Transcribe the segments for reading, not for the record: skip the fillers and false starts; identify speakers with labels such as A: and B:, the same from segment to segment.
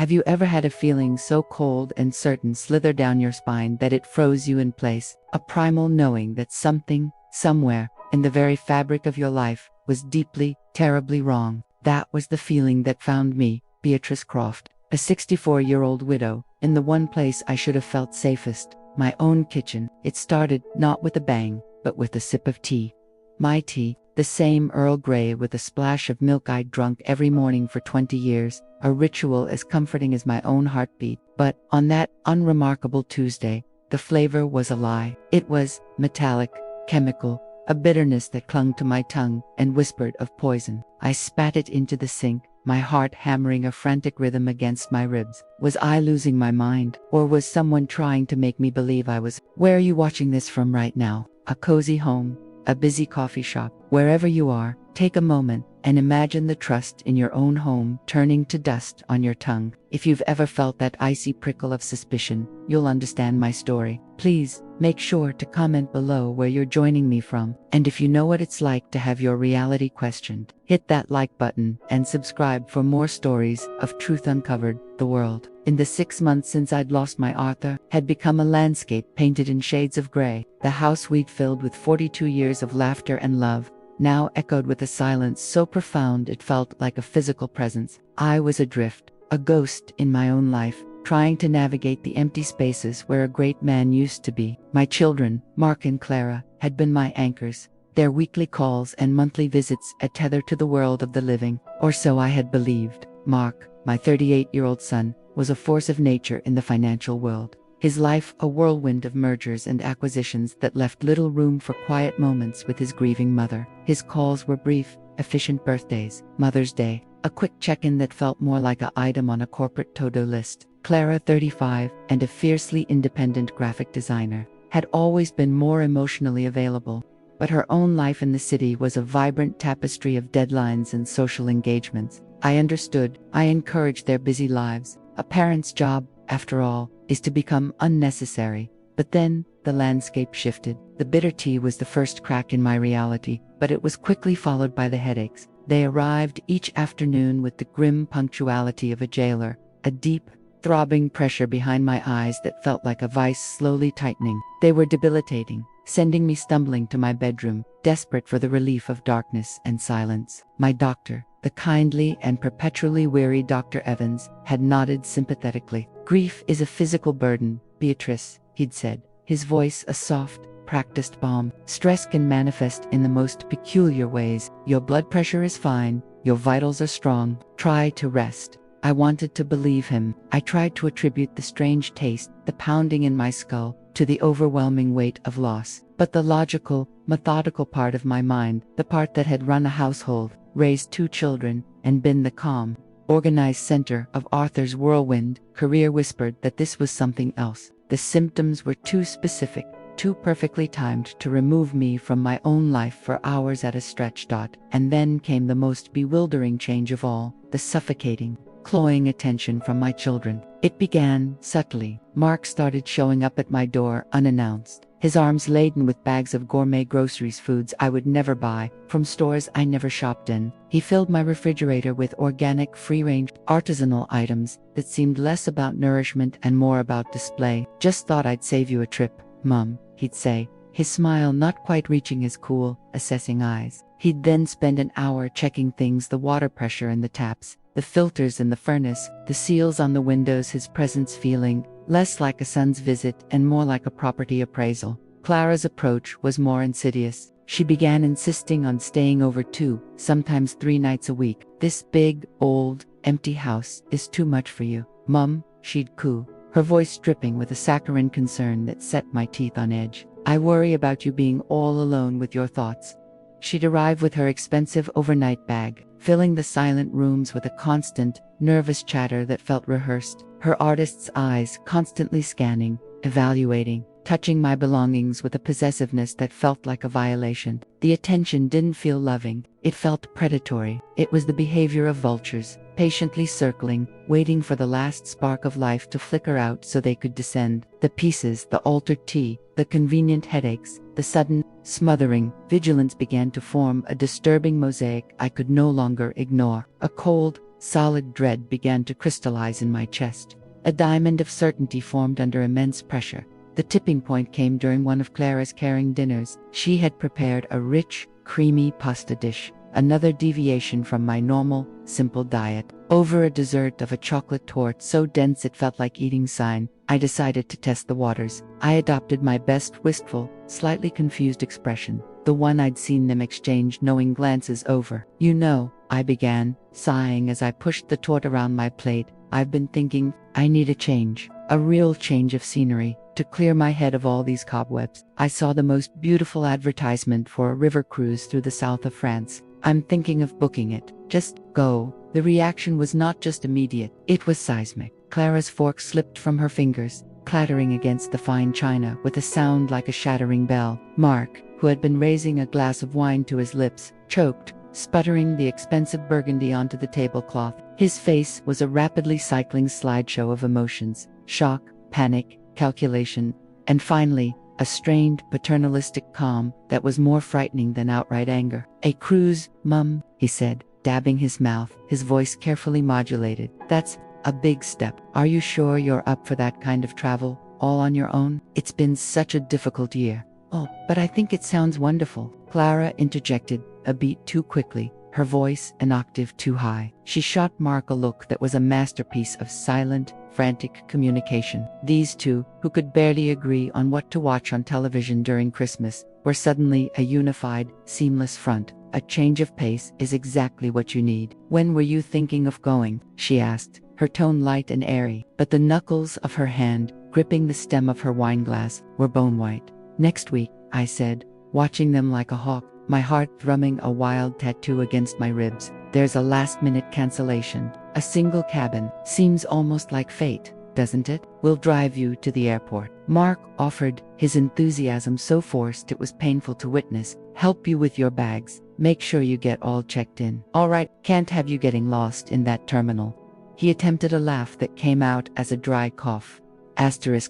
A: Have you ever had a feeling so cold and certain slither down your spine that it froze you in place? A primal knowing that something, somewhere, in the very fabric of your life, was deeply, terribly wrong. That was the feeling that found me, Beatrice Croft, a 64-year-old widow, in the one place I should have felt safest, my own kitchen. It started not with a bang, but with a sip of tea. My tea, the same Earl Grey with a splash of milk I'd drunk every morning for 20 years, a ritual as comforting as my own heartbeat. But on that unremarkable Tuesday, the flavor was a lie. It was metallic, chemical, a bitterness that clung to my tongue and whispered of poison. I spat it into the sink, my heart hammering a frantic rhythm against my ribs. Was I losing my mind, or was someone trying to make me believe I was? Where are you watching this from right now? A cozy home, a busy coffee shop, wherever you are, take a moment and imagine the trust in your own home turning to dust on your tongue. If you've ever felt that icy prickle of suspicion, you'll understand my story. Please, make sure to comment below where you're joining me from. And if you know what it's like to have your reality questioned, hit that like button and subscribe for more stories of truth uncovered. The world, in the 6 months since I'd lost my Arthur, had become a landscape painted in shades of gray. The house we'd filled with 42 years of laughter and love now echoed with a silence so profound it felt like a physical presence. I was adrift, a ghost in my own life, trying to navigate the empty spaces where a great man used to be. My children, Mark and Clara, had been my anchors, their weekly calls and monthly visits a tether to the world of the living, or so I had believed. Mark, my 38-year-old son, was a force of nature in the financial world. His life a whirlwind of mergers and acquisitions that left little room for quiet moments with his grieving mother. His calls were brief, efficient birthdays, Mother's Day, a quick check-in that felt more like an item on a corporate to-do list. Clara, 35, and a fiercely independent graphic designer, had always been more emotionally available, but her own life in the city was a vibrant tapestry of deadlines and social engagements. I understood, I encouraged their busy lives. A parent's job, after all, is to become unnecessary. But then, the landscape shifted. The bitter tea was the first crack in my reality, but it was quickly followed by the headaches. They arrived each afternoon with the grim punctuality of a jailer, a deep, throbbing pressure behind my eyes that felt like a vice slowly tightening. They were debilitating, sending me stumbling to my bedroom, desperate for the relief of darkness and silence. My doctor, the kindly and perpetually weary Dr. Evans, had nodded sympathetically. "Grief is a physical burden, Beatrice," he'd said, his voice a soft, practiced balm. "Stress can manifest in the most peculiar ways. Your blood pressure is fine, your vitals are strong. Try to rest." I wanted to believe him. I tried to attribute the strange taste, the pounding in my skull, to the overwhelming weight of loss. But the logical, methodical part of my mind, the part that had run a household, raised 2 children, and been the calm, organized center of Arthur's whirlwind, career whispered that this was something else. The symptoms were too specific, too perfectly timed to remove me from my own life for hours at a stretch. And then came the most bewildering change of all, the suffocating, clawing attention from my children. It began subtly. Mark started showing up at my door unannounced, his arms laden with bags of gourmet groceries, foods I would never buy, from stores I never shopped in. He filled my refrigerator with organic, free-range, artisanal items that seemed less about nourishment and more about display. "Just thought I'd save you a trip, Mum," he'd say, his smile not quite reaching his cool, assessing eyes. He'd then spend an hour checking things: the water pressure in the taps, the filters in the furnace, the seals on the windows, his presence feeling less like a son's visit and more like a property appraisal. Clara's approach was more insidious. She began insisting on staying over 2, sometimes 3 nights a week. "This big, old, empty house is too much for you, Mum," she'd coo, her voice dripping with a saccharine concern that set my teeth on edge. "I worry about you being all alone with your thoughts." She'd arrive with her expensive overnight bag, filling the silent rooms with a constant, nervous chatter that felt rehearsed, her artist's eyes constantly scanning, evaluating, touching my belongings with a possessiveness that felt like a violation. The attention didn't feel loving, it felt predatory. It was the behavior of vultures, patiently circling, waiting for the last spark of life to flicker out so they could descend. The pieces, the altered tea, the convenient headaches, the sudden, smothering vigilance began to form a disturbing mosaic I could no longer ignore. A cold, Solid dread began to crystallize in my chest. A diamond of certainty formed under immense pressure. The tipping point came during one of Clara's caring dinners. She had prepared a rich, creamy pasta dish, another deviation from my normal, simple diet. Over a dessert of a chocolate torte so dense it felt like eating sign, I decided to test the waters. I adopted my best wistful, slightly confused expression, the one I'd seen them exchange knowing glances over. "You know," I began, sighing as I pushed the torte around my plate, "I've been thinking, I need a change, a real change of scenery, to clear my head of all these cobwebs. I saw the most beautiful advertisement for a river cruise through the south of France. I'm thinking of booking it. Just go." The reaction was not just immediate, it was seismic. Clara's fork slipped from her fingers, clattering against the fine china with a sound like a shattering bell. Mark, who had been raising a glass of wine to his lips, choked, sputtering the expensive burgundy onto the tablecloth. His face was a rapidly cycling slideshow of emotions: shock, panic, calculation, and finally, a strained, paternalistic calm that was more frightening than outright anger. "A cruise, Mum," he said, dabbing his mouth, his voice carefully modulated. "That's a big step. Are you sure you're up for that kind of travel, all on your own? It's been such a difficult year." "Oh, but I think it sounds wonderful," Clara interjected, a beat too quickly, her voice an octave too high. She shot Mark a look that was a masterpiece of silent, frantic communication. These two, who could barely agree on what to watch on television during Christmas, were suddenly a unified, seamless front. "A change of pace is exactly what you need. When were you thinking of going?" she asked, her tone light and airy, but the knuckles of her hand, gripping the stem of her wineglass, were bone-white. "Next week," I said, watching them like a hawk, my heart thrumming a wild tattoo against my ribs. "There's a last-minute cancellation. A single cabin. Seems almost like fate, doesn't it? We'll drive you to the airport." Mark offered, his enthusiasm so forced it was painful to witness. "Help you with your bags. Make sure you get all checked in. All right, can't have you getting lost in that terminal." He attempted a laugh that came out as a dry cough.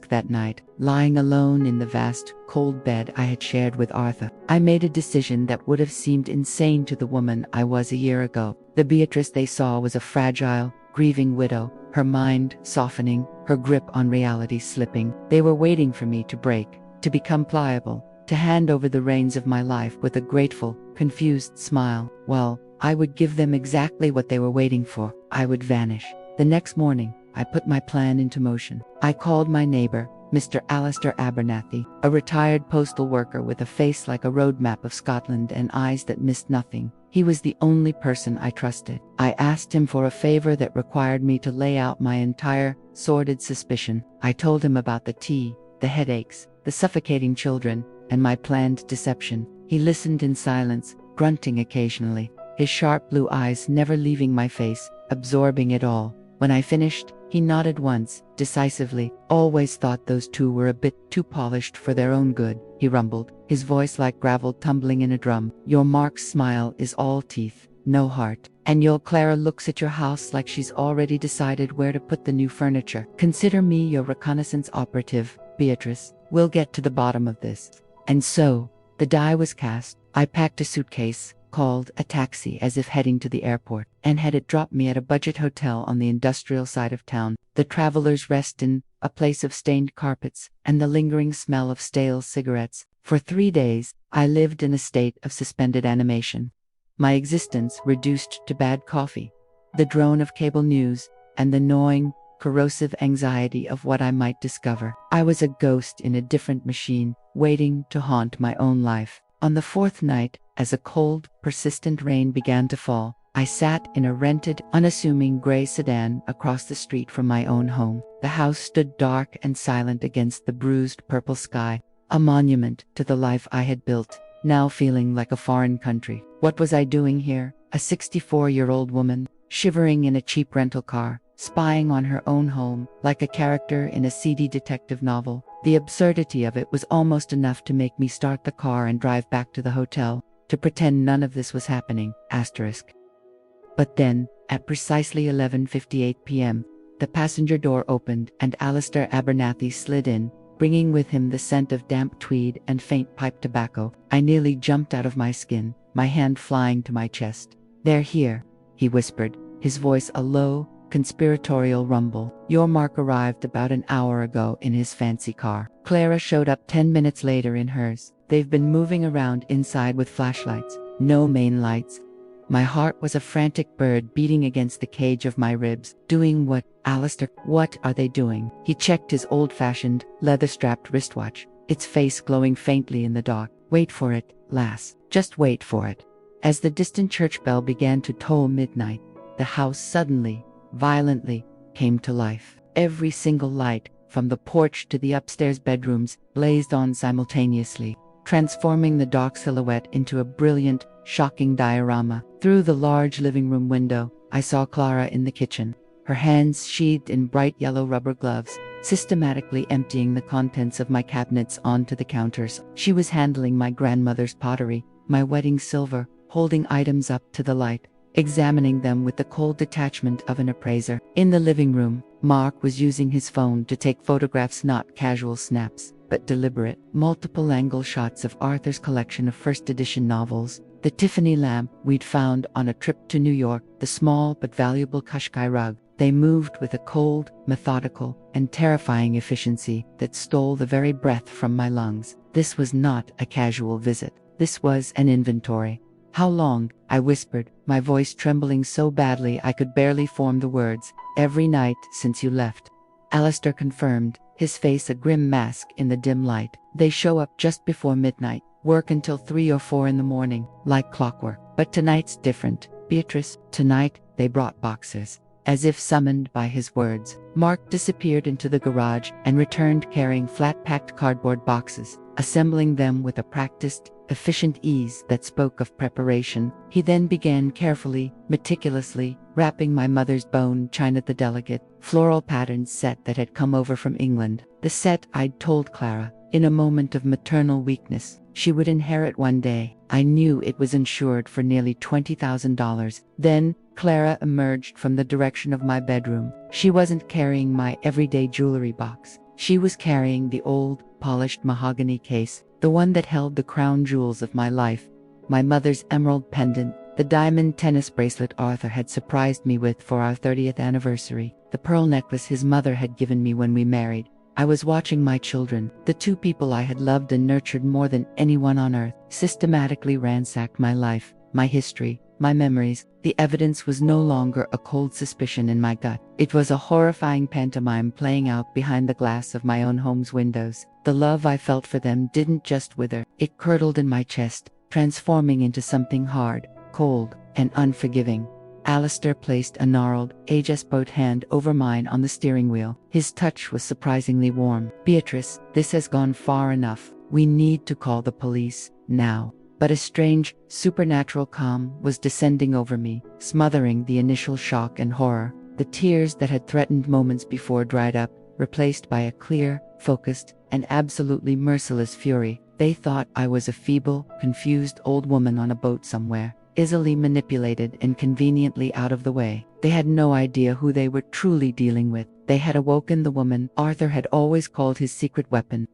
A: That night, lying alone in the vast, cold bed I had shared with Arthur, I made a decision that would have seemed insane to the woman I was a year ago. The Beatrice they saw was a fragile, grieving widow, her mind softening, her grip on reality slipping. They were waiting for me to break, to become pliable, to hand over the reins of my life with a grateful, confused smile. Well, I would give them exactly what they were waiting for. I would vanish. The next morning, I put my plan into motion. I called my neighbor, Mr. Alistair Abernathy, a retired postal worker with a face like a roadmap of Scotland and eyes that missed nothing. He was the only person I trusted. I asked him for a favor that required me to lay out my entire, sordid suspicion. I told him about the tea, the headaches, the suffocating children, and my planned deception. He listened in silence, grunting occasionally, his sharp blue eyes never leaving my face, absorbing it all. When I finished, he nodded once, decisively. "Always thought those two were a bit too polished for their own good," he rumbled, his voice like gravel tumbling in a drum. "Your Mark's smile is all teeth, no heart. And your Clara looks at your house like she's already decided where to put the new furniture. Consider me your reconnaissance operative, Beatrice. We'll get to the bottom of this." And so, the die was cast. I packed a suitcase, called a taxi as if heading to the airport, and had it drop me at a budget hotel on the industrial side of town. The Traveler's Rest Inn, a place of stained carpets, and the lingering smell of stale cigarettes. For 3 days, I lived in a state of suspended animation. My existence reduced to bad coffee, the drone of cable news, and the gnawing, corrosive anxiety of what I might discover. I was a ghost in a different machine, waiting to haunt my own life. On the 4th night, as a cold, persistent rain began to fall, I sat in a rented, unassuming gray sedan across the street from my own home. The house stood dark and silent against the bruised purple sky, a monument to the life I had built, now feeling like a foreign country. What was I doing here? A 64-year-old woman, shivering in a cheap rental car, spying on her own home, like a character in a seedy detective novel. The absurdity of it was almost enough to make me start the car and drive back to the hotel, to pretend none of this was happening. But then, at precisely 11:58 p.m., the passenger door opened and Alistair Abernathy slid in, bringing with him the scent of damp tweed and faint pipe tobacco. I nearly jumped out of my skin, my hand flying to my chest. "They're here," he whispered, his voice a low, conspiratorial rumble. "Your Mark arrived about an hour ago in his fancy car. Clara showed up 10 minutes later in hers. They've been moving around inside with flashlights. No main lights." My heart was a frantic bird beating against the cage of my ribs. "Doing what, Alistair? What are they doing?" He checked his old-fashioned, leather-strapped wristwatch, its face glowing faintly in the dark. "Wait for it, lass. Just wait for it." As the distant church bell began to toll midnight, the house suddenly, violently, came to life. Every single light, from the porch to the upstairs bedrooms, blazed on simultaneously, transforming the dark silhouette into a brilliant, shocking diorama. Through the large living room window, I saw Clara in the kitchen, her hands sheathed in bright yellow rubber gloves, systematically emptying the contents of my cabinets onto the counters. She was handling my grandmother's pottery, my wedding silver, holding items up to the light, examining them with the cold detachment of an appraiser. In the living room, Mark was using his phone to take photographs, not casual snaps, but deliberate, multiple-angle shots of Arthur's collection of first-edition novels, the Tiffany lamp we'd found on a trip to New York, the small but valuable Qashqai rug. They moved with a cold, methodical, and terrifying efficiency that stole the very breath from my lungs. This was not a casual visit. This was an inventory. "How long?" I whispered, my voice trembling so badly I could barely form the words. "Every night since you left," Alistair confirmed, his face a grim mask in the dim light. "They show up just before midnight, work until 3 or 4 in the morning, like clockwork. But tonight's different, Beatrice. Tonight, they brought boxes." As if summoned by his words, Mark disappeared into the garage and returned carrying flat-packed cardboard boxes, assembling them with a practiced, efficient ease that spoke of preparation. He then began carefully, meticulously, wrapping my mother's bone china, the delicate, floral patterned set that had come over from England. The set I'd told Clara, in a moment of maternal weakness, she would inherit one day. I knew it was insured for nearly $20,000. Then, Clara emerged from the direction of my bedroom. She wasn't carrying my everyday jewelry box. She was carrying the old, polished mahogany case, the one that held the crown jewels of my life, my mother's emerald pendant, the diamond tennis bracelet Arthur had surprised me with for our 30th anniversary, the pearl necklace his mother had given me when we married. I was watching my children, the two people I had loved and nurtured more than anyone on earth, systematically ransack my life, my history, my memories. The evidence was no longer a cold suspicion in my gut. It was a horrifying pantomime playing out behind the glass of my own home's windows. The love I felt for them didn't just wither, it curdled in my chest, transforming into something hard, cold, and unforgiving. Alistair placed a gnarled, age-espoused hand over mine on the steering wheel. His touch was surprisingly warm. "Beatrice, this has gone far enough. We need to call the police, now." But a strange, supernatural calm was descending over me, smothering the initial shock and horror. The tears that had threatened moments before dried up, replaced by a clear, focused, and absolutely merciless fury. They thought I was a feeble, confused old woman on a boat somewhere, easily manipulated and conveniently out of the way. They had no idea who they were truly dealing with. They had awoken the woman Arthur had always called his secret weapon.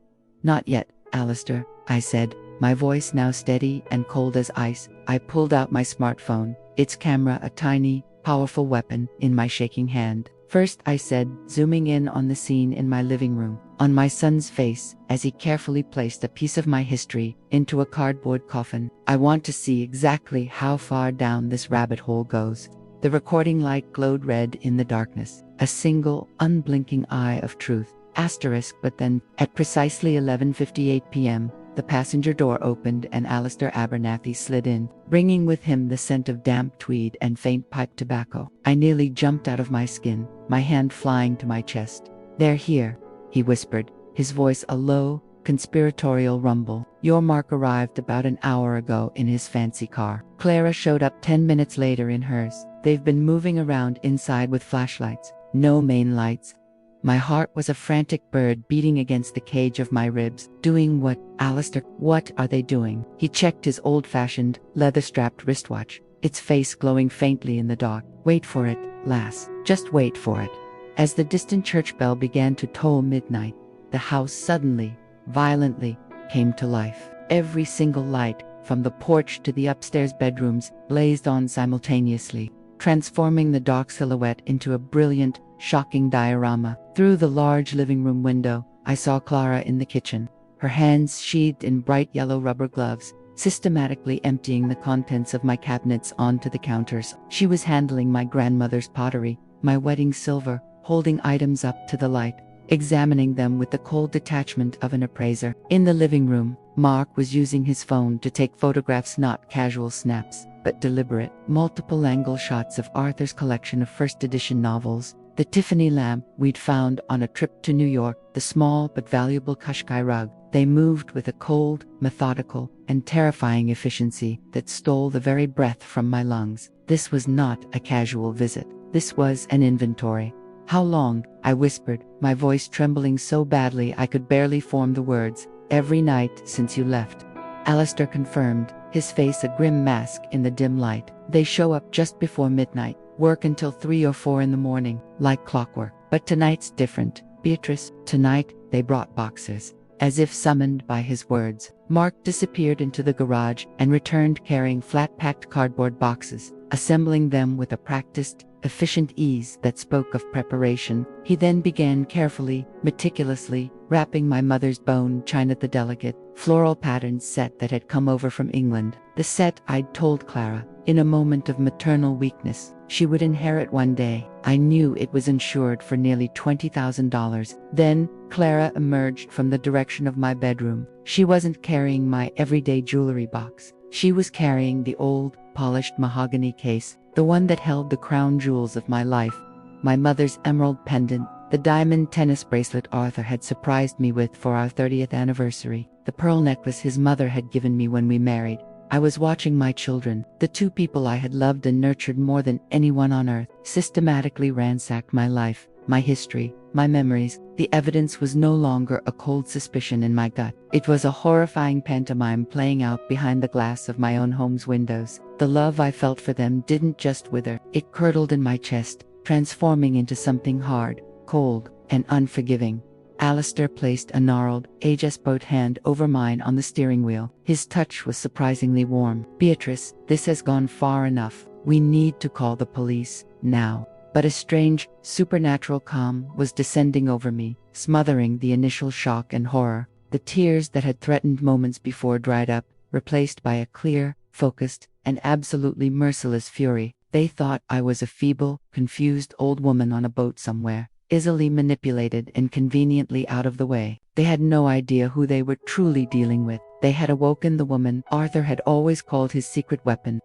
A: "Not yet, Alistair," I said, my voice now steady and cold as ice. I pulled out my smartphone, its camera a tiny, powerful weapon, in my shaking hand. "First," I said, zooming in on the scene in my living room, on my son's face, as he carefully placed a piece of my history into a cardboard coffin. "I want to see exactly how far down this rabbit hole goes." The recording light glowed red in the darkness, a single, unblinking eye of truth. Asterisk. But then, at precisely 11:58 p.m., the passenger door opened and Alistair Abernathy slid in, bringing with him the scent of damp tweed and faint pipe tobacco. I nearly jumped out of my skin, my hand flying to my chest. "They're here," he whispered, his voice a low, conspiratorial rumble. "Your Mark arrived about an hour ago in his fancy car. Clara showed up 10 minutes later in hers. They've been moving around inside with flashlights. No main lights." My heart was a frantic bird beating against the cage of my ribs. "Doing what, Alistair? What are they doing?" He checked his old-fashioned, leather-strapped wristwatch, its face glowing faintly in the dark. "Wait for it, lass. Just wait for it." As the distant church bell began to toll midnight, the house suddenly, violently, came to life. Every single light, from the porch to the upstairs bedrooms, blazed on simultaneously, transforming the dark silhouette into a brilliant, shocking diorama. Through the large living room window, I saw Clara in the kitchen, her hands sheathed in bright yellow rubber gloves, systematically emptying the contents of my cabinets onto the counters. She was handling my grandmother's pottery, my wedding silver, holding items up to the light, examining them with the cold detachment of an appraiser. In the living room, Mark was using his phone to take photographs, not casual snaps, but deliberate, multiple-angle shots of Arthur's collection of first edition novels, the Tiffany lamp we'd found on a trip to New York, the small but valuable Qashqai rug. They moved with a cold, methodical, and terrifying efficiency that stole the very breath from my lungs. This was not a casual visit. This was an inventory. "How long?" I whispered, my voice trembling so badly I could barely form the words. "Every night since you left." Alistair confirmed, his face a grim mask in the dim light. "They show up just before midnight, work until 3 or 4 in the morning, like clockwork. But tonight's different, Beatrice. Tonight, they brought boxes." As if summoned by his words, Mark disappeared into the garage and returned carrying flat-packed cardboard boxes, assembling them with a practiced, efficient ease that spoke of preparation. He then began carefully, meticulously, wrapping my mother's bone china, the delicate, floral patterned set that had come over from England. The set I'd told Clara, in a moment of maternal weakness, she would inherit one day. I knew it was insured for nearly $20,000. Then, Clara emerged from the direction of my bedroom. She wasn't carrying my everyday jewelry box. She was carrying the old, polished mahogany case, the one that held the crown jewels of my life, my mother's emerald pendant, the diamond tennis bracelet Arthur had surprised me with for our 30th anniversary, the pearl necklace his mother had given me when we married. I was watching my children, the 2 people I had loved and nurtured more than anyone on earth, systematically ransack my life, my history, my memories. The evidence was no longer a cold suspicion in my gut. It was a horrifying pantomime playing out behind the glass of my own home's windows. The love I felt for them didn't just wither, it curdled in my chest, transforming into something hard, cold, and unforgiving. Alistair placed a gnarled, age-espoused hand over mine on the steering wheel. His touch was surprisingly warm. "Beatrice, this has gone far enough. We need to call the police, now." But a strange, supernatural calm was descending over me, smothering the initial shock and horror. The tears that had threatened moments before dried up, replaced by a clear, focused, and absolutely merciless fury. They thought I was a feeble, confused old woman on a boat somewhere, easily manipulated and conveniently out of the way. They had no idea who they were truly dealing with. They had awoken the woman Arthur had always called his secret weapon.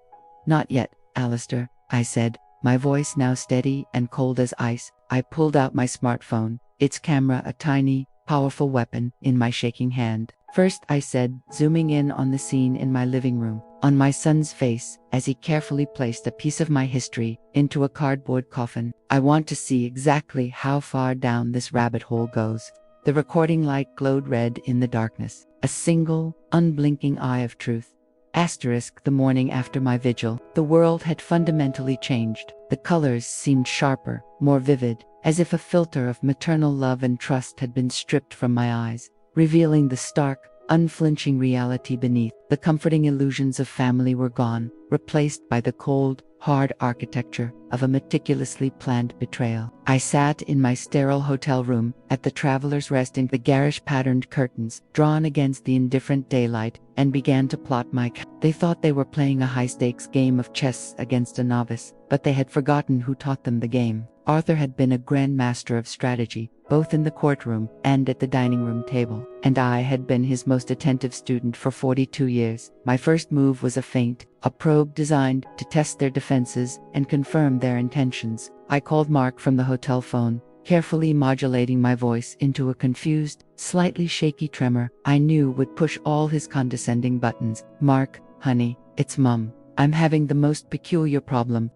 A: "Not yet, Alistair," I said, my voice now steady and cold as ice. I pulled out my smartphone, its camera a tiny, powerful weapon, in my shaking hand. "First," I said, zooming in on the scene in my living room, on my son's face, as he carefully placed a piece of my history into a cardboard coffin. "I want to see exactly how far down this rabbit hole goes." The recording light glowed red in the darkness, a single, unblinking eye of truth. The morning after my vigil, the world had fundamentally changed. The colors seemed sharper, more vivid, as if a filter of maternal love and trust had been stripped from my eyes, revealing the stark, unflinching reality beneath. The comforting illusions of family were gone, replaced by the cold, hard architecture of a meticulously planned betrayal. I sat in my sterile hotel room, at the Traveler's Rest in the garish-patterned curtains drawn against the indifferent daylight, and began to plot They thought they were playing a high-stakes game of chess against a novice, but they had forgotten who taught them the game. Arthur had been a grand master of strategy, both in the courtroom and at the dining room table, and I had been his most attentive student for 42 years. My first move was a feint, a probe designed to test their defenses and confirm their intentions. I called Mark from the hotel phone, carefully modulating my voice into a confused, slightly shaky tremor I knew would push all his condescending buttons. "Mark, honey, it's Mum. I'm having the most peculiar problem."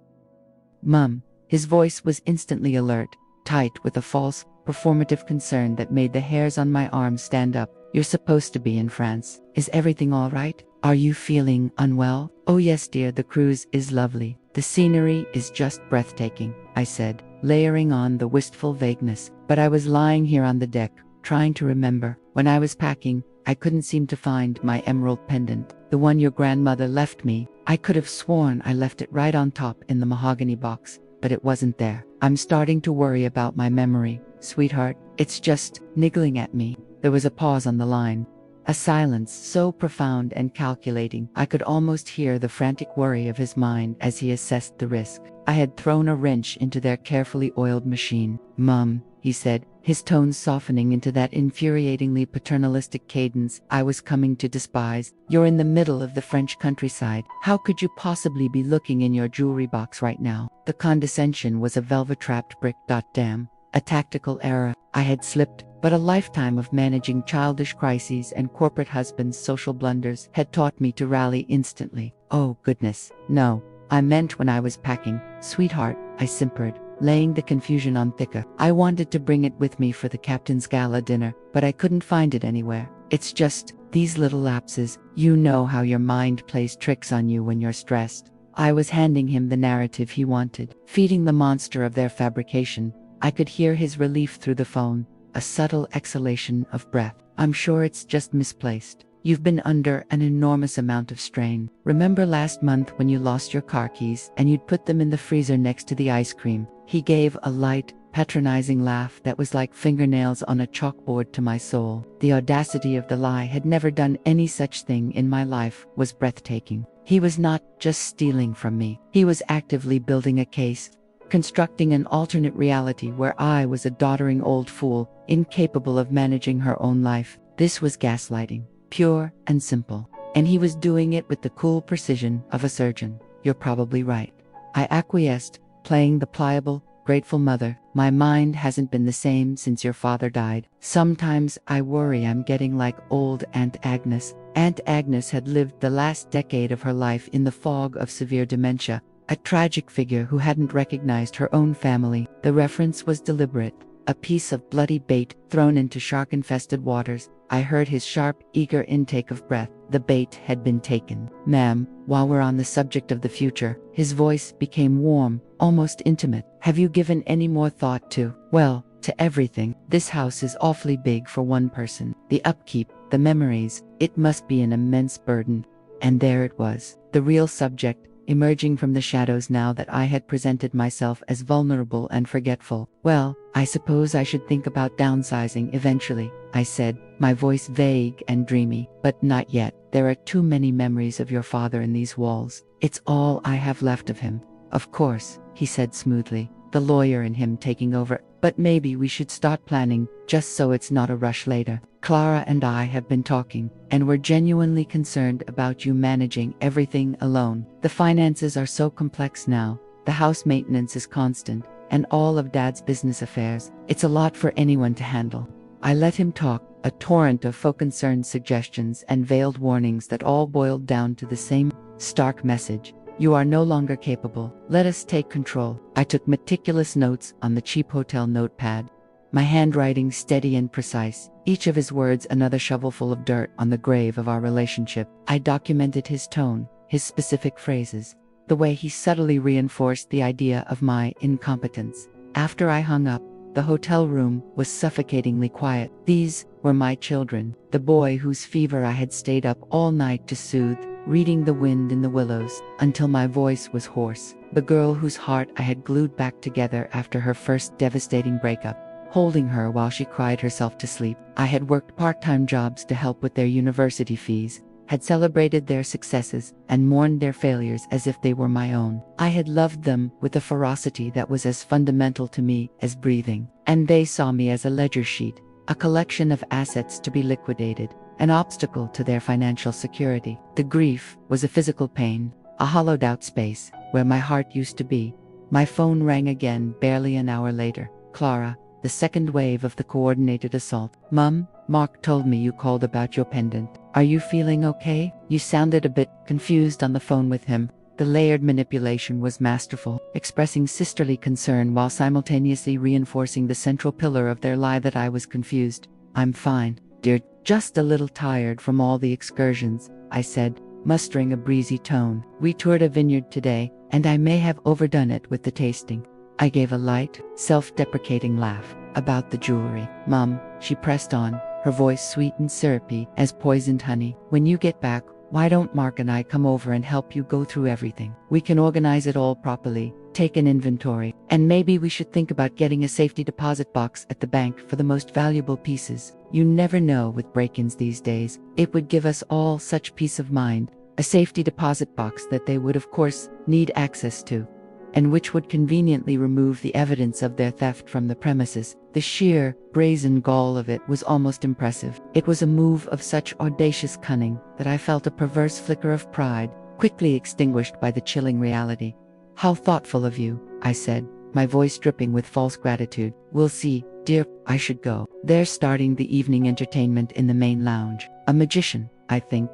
A: "Mum." His voice was instantly alert, tight with a false, performative concern that made the hairs on my arms stand up. "You're supposed to be in France. Is everything all right? Are you feeling unwell?" "Oh yes, dear, the cruise is lovely. The scenery is just breathtaking," I said, layering on the wistful vagueness. "But I was lying here on the deck, trying to remember. When I was packing, I couldn't seem to find my emerald pendant, the one your grandmother left me. I could have sworn I left it right on top in the mahogany box, but it wasn't there. I'm starting to worry about my memory, sweetheart. It's just niggling at me. There was a pause on the line. A silence so profound and calculating I could almost hear the frantic worry of his mind as he assessed the risk. I had thrown a wrench into their carefully oiled machine. "Mum," he said, his tone softening into that infuriatingly paternalistic cadence I was coming to despise. "You're in the middle of the French countryside. How could you possibly be looking in your jewelry box right now?" The condescension was a velvet-wrapped brick. Damn. A tactical error. I had slipped, but a lifetime of managing childish crises and corporate husbands' social blunders had taught me to rally instantly. "Oh, goodness, no. I meant when I was packing, sweetheart," I simpered, laying the confusion on thicker. "I wanted to bring it with me for the captain's gala dinner, but I couldn't find it anywhere. It's just these little lapses. You know how your mind plays tricks on you when you're stressed." I was handing him the narrative he wanted, feeding the monster of their fabrication. I could hear his relief through the phone, a subtle exhalation of breath. "I'm sure it's just misplaced. You've been under an enormous amount of strain. Remember last month when you lost your car keys and you'd put them in the freezer next to the ice cream?" He gave a light, patronizing laugh that was like fingernails on a chalkboard to my soul. The audacity of the lie had never done any such thing in my life was breathtaking. He was not just stealing from me. He was actively building a case, constructing an alternate reality where I was a doddering old fool, incapable of managing her own life. This was gaslighting, pure and simple. And he was doing it with the cool precision of a surgeon. "You're probably right." I acquiesced, playing the pliable, grateful mother. "My mind hasn't been the same since your father died. Sometimes I worry I'm getting like old Aunt Agnes." Aunt Agnes had lived the last decade of her life in the fog of severe dementia, a tragic figure who hadn't recognized her own family. The reference was deliberate, a piece of bloody bait thrown into shark-infested waters. I heard his sharp, eager intake of breath. The bait had been taken. "Ma'am, while we're on the subject of the future," his voice became warm, almost intimate. "Have you given any more thought to, well, to everything? This house is awfully big for one person. The upkeep, the memories, it must be an immense burden." And there it was, the real subject, emerging from the shadows now that I had presented myself as vulnerable and forgetful. "Well, I suppose I should think about downsizing eventually," I said, my voice vague and dreamy. "But not yet. There are too many memories of your father in these walls. It's all I have left of him." "Of course," he said smoothly, the lawyer in him taking over. "But maybe we should start planning, just so it's not a rush later. Clara and I have been talking, and we're genuinely concerned about you managing everything alone. The finances are so complex now, the house maintenance is constant, and all of Dad's business affairs. It's a lot for anyone to handle." I let him talk, a torrent of faux-concerned suggestions and veiled warnings that all boiled down to the same stark message. "You are no longer capable. Let us take control." I took meticulous notes on the cheap hotel notepad, my handwriting steady and precise, each of his words another shovelful of dirt on the grave of our relationship. I documented his tone, his specific phrases, the way he subtly reinforced the idea of my incompetence. After I hung up, the hotel room was suffocatingly quiet. These were my children, the boy whose fever I had stayed up all night to soothe, reading the wind in the willows until my voice was hoarse, the girl whose heart I had glued back together after her first devastating breakup, holding her while she cried herself to sleep. I had worked part-time jobs to help with their university fees, had celebrated their successes, and mourned their failures as if they were my own. I had loved them with a ferocity that was as fundamental to me as breathing, and they saw me as a ledger sheet, a collection of assets to be liquidated, an obstacle to their financial security. The grief was a physical pain, a hollowed-out space where my heart used to be. My phone rang again barely an hour later. "Clara, the second wave of the coordinated assault." "Mum, Mark told me you called about your pendant. Are you feeling okay?" You sounded a bit confused on the phone with him. The layered manipulation was masterful, expressing sisterly concern while simultaneously reinforcing the central pillar of their lie that I was confused. "I'm fine, dear, just a little tired from all the excursions," I said, mustering a breezy tone. "We toured a vineyard today, and I may have overdone it with the tasting." I gave a light, self-deprecating laugh. "About the jewelry, Mum," she pressed on, her voice sweet and syrupy as poisoned honey. "When you get back, Why don't Mark and I come over and help you go through everything? We can organize it all properly, take an inventory, and maybe we should think about getting a safety deposit box at the bank for the most valuable pieces. You never know with break-ins these days. It would give us all such peace of mind. A safety deposit box that they would of course need access to, and which would conveniently remove the evidence of their theft from the premises. The sheer, brazen gall of it was almost impressive. It was a move of such audacious cunning that I felt a perverse flicker of pride, quickly extinguished by the chilling reality. "How thoughtful of you," I said, my voice dripping with false gratitude. "We'll see, dear, I should go. They're starting the evening entertainment in the main lounge. A magician, I think."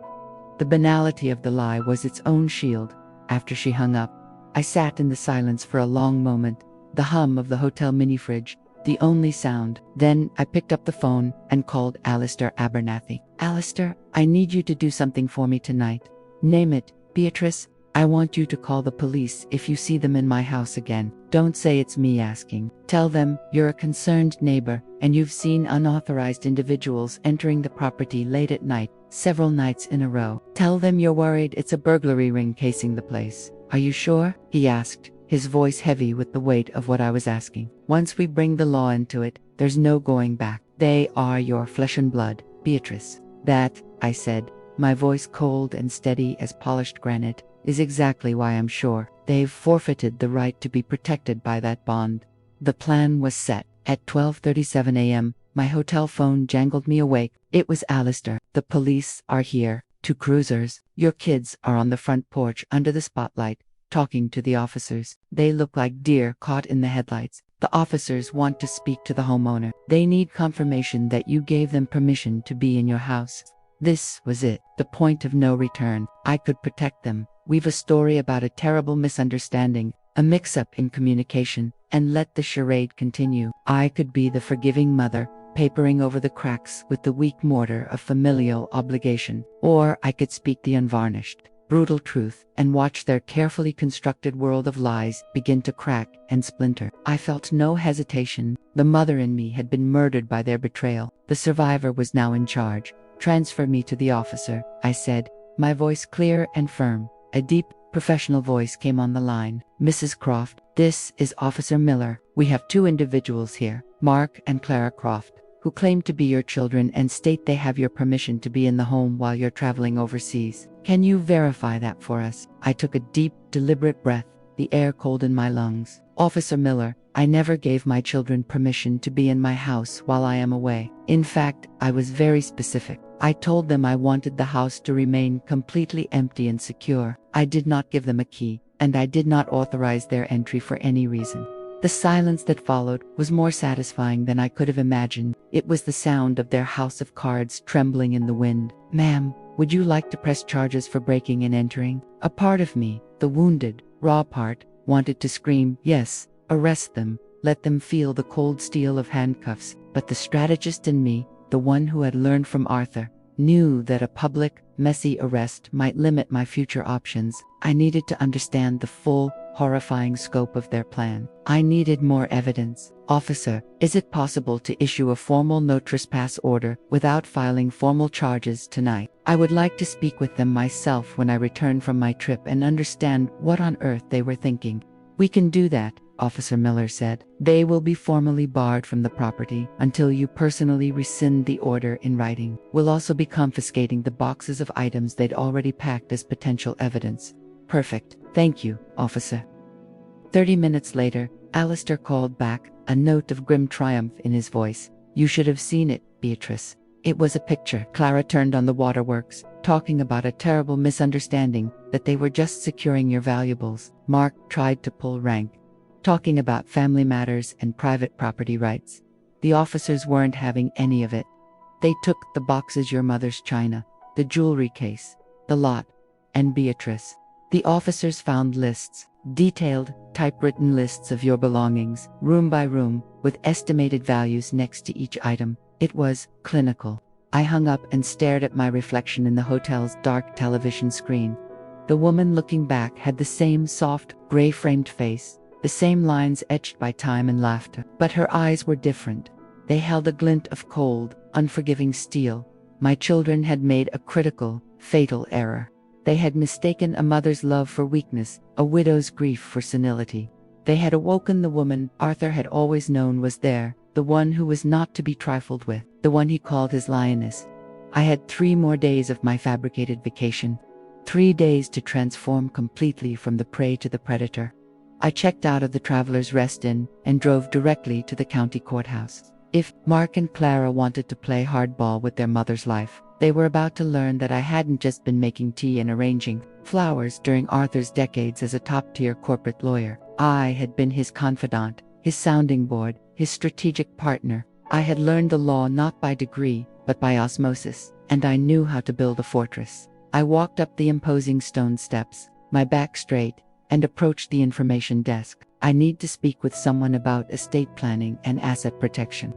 A: The banality of the lie was its own shield. After she hung up, I sat in the silence for a long moment, the hum of the hotel mini-fridge, the only sound. Then I picked up the phone and called Alistair Abernathy. "Alistair, I need you to do something for me tonight. Name it, Beatrice. I want you to call the police if you see them in my house again. Don't say it's me asking. Tell them you're a concerned neighbor and you've seen unauthorized individuals entering the property late at night, several nights in a row. Tell them you're worried it's a burglary ring casing the place." "Are you sure?" he asked, his voice heavy with the weight of what I was asking. "Once we bring the law into it, there's no going back. They are your flesh and blood, Beatrice." "That," I said, my voice cold and steady as polished granite, "is exactly why I'm sure. They've forfeited the right to be protected by that bond." The plan was set. At 12:37 a.m., my hotel phone jangled me awake. It was Alistair. "The police are here. 2 cruisers. Your kids are on the front porch under the spotlight, talking to the officers. They look like deer caught in the headlights. The officers want to speak to the homeowner. They need confirmation that you gave them permission to be in your house." This was it, the point of no return. I could protect them, weave a story about a terrible misunderstanding, a mix-up in communication, and let the charade continue. I could be the forgiving mother, papering over the cracks with the weak mortar of familial obligation. Or I could speak the unvarnished, brutal truth, and watch their carefully constructed world of lies begin to crack and splinter. I felt no hesitation. The mother in me had been murdered by their betrayal. The survivor was now in charge. "Transfer me to the officer," I said, my voice clear and firm. A deep, professional voice came on the line. "Mrs. Croft, this is Officer Miller. We have 2 individuals here, Mark and Clara Croft, who claim to be your children and state they have your permission to be in the home while you're traveling overseas. Can you verify that for us?" I took a deep, deliberate breath, the air cold in my lungs. "Officer Miller, I never gave my children permission to be in my house while I am away. In fact, I was very specific. I told them I wanted the house to remain completely empty and secure. I did not give them a key, and I did not authorize their entry for any reason." The silence that followed was more satisfying than I could have imagined. It was the sound of their house of cards trembling in the wind. "Ma'am, would you like to press charges for breaking and entering?" A part of me, the wounded, raw part, wanted to scream, "Yes, arrest them, let them feel the cold steel of handcuffs." But the strategist in me, the one who had learned from Arthur, knew that a public, messy arrest might limit my future options. I needed to understand the full, horrifying scope of their plan. I needed more evidence. "Officer, is it possible to issue a formal no trespass order without filing formal charges tonight? I would like to speak with them myself when I return from my trip and understand what on earth they were thinking." "We can do that," Officer Miller said. "They will be formally barred from the property until you personally rescind the order in writing. We'll also be confiscating the boxes of items they'd already packed as potential evidence." "Perfect. Thank you, officer." 30 minutes later, Alistair called back, a note of grim triumph in his voice. "You should have seen it, Beatrice." It was a picture. Clara turned on the waterworks, talking about a terrible misunderstanding, that they were just securing your valuables. Mark tried to pull rank, talking about family matters and private property rights. The officers weren't having any of it. They took the boxes, your mother's china, the jewelry case, the lot, and Beatrice. The officers found lists, detailed, typewritten lists of your belongings, room by room, with estimated values next to each item. It was clinical. I hung up and stared at my reflection in the hotel's dark television screen. The woman looking back had the same soft, gray-framed face, the same lines etched by time and laughter. But her eyes were different. They held a glint of cold, unforgiving steel, My children had made a critical, fatal error. They had mistaken a mother's love for weakness, a widow's grief for senility. They had awoken the woman Arthur had always known was there, the one who was not to be trifled with, the one he called his lioness. I had 3 more days of my fabricated vacation. 3 days to transform completely from the prey to the predator. I checked out of the Travelers' Rest Inn and drove directly to the county courthouse. If Mark and Clara wanted to play hardball with their mother's life, they were about to learn that I hadn't just been making tea and arranging flowers during Arthur's decades as a top-tier corporate lawyer. I had been his confidant, his sounding board, his strategic partner. I had learned the law not by degree, but by osmosis, and I knew how to build a fortress. I walked up the imposing stone steps, my back straight, and approached the information desk. I need to speak with someone about estate planning and asset protection,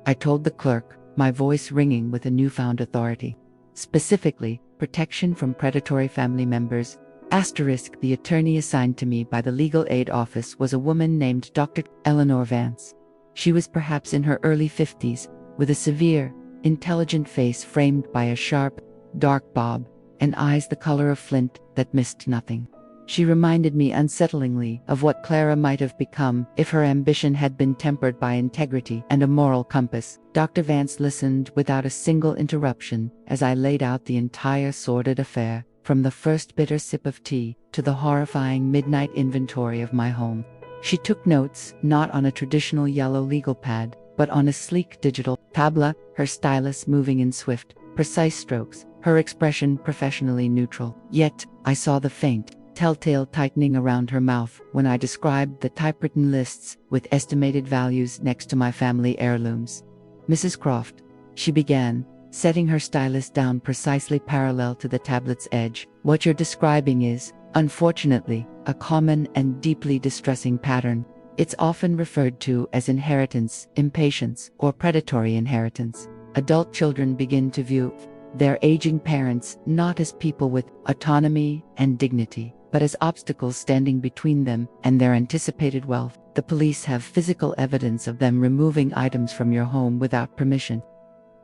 A: I told the clerk, my voice ringing with a newfound authority. Specifically, protection from predatory family members. The attorney assigned to me by the legal aid office was a woman named Dr. Eleanor Vance. She was perhaps in her early 50s, with a severe, intelligent face framed by a sharp, dark bob, and eyes the color of flint that missed nothing. She reminded me unsettlingly of what Clara might have become if her ambition had been tempered by integrity and a moral compass. Dr. Vance listened without a single interruption as I laid out the entire sordid affair, from the first bitter sip of tea to the horrifying midnight inventory of my home. She took notes, not on a traditional yellow legal pad, but on a sleek digital tablet, her stylus moving in swift, precise strokes, her expression professionally neutral. Yet, I saw the faint, telltale tightening around her mouth when I described the typewritten lists with estimated values next to my family heirlooms. Mrs. Croft, she began, setting her stylus down precisely parallel to the tablet's edge. What you're describing is, unfortunately, a common and deeply distressing pattern. It's often referred to as inheritance, impatience, or predatory inheritance. Adult children begin to view their aging parents not as people with autonomy and dignity, but as obstacles standing between them and their anticipated wealth. The police have physical evidence of them removing items from your home without permission.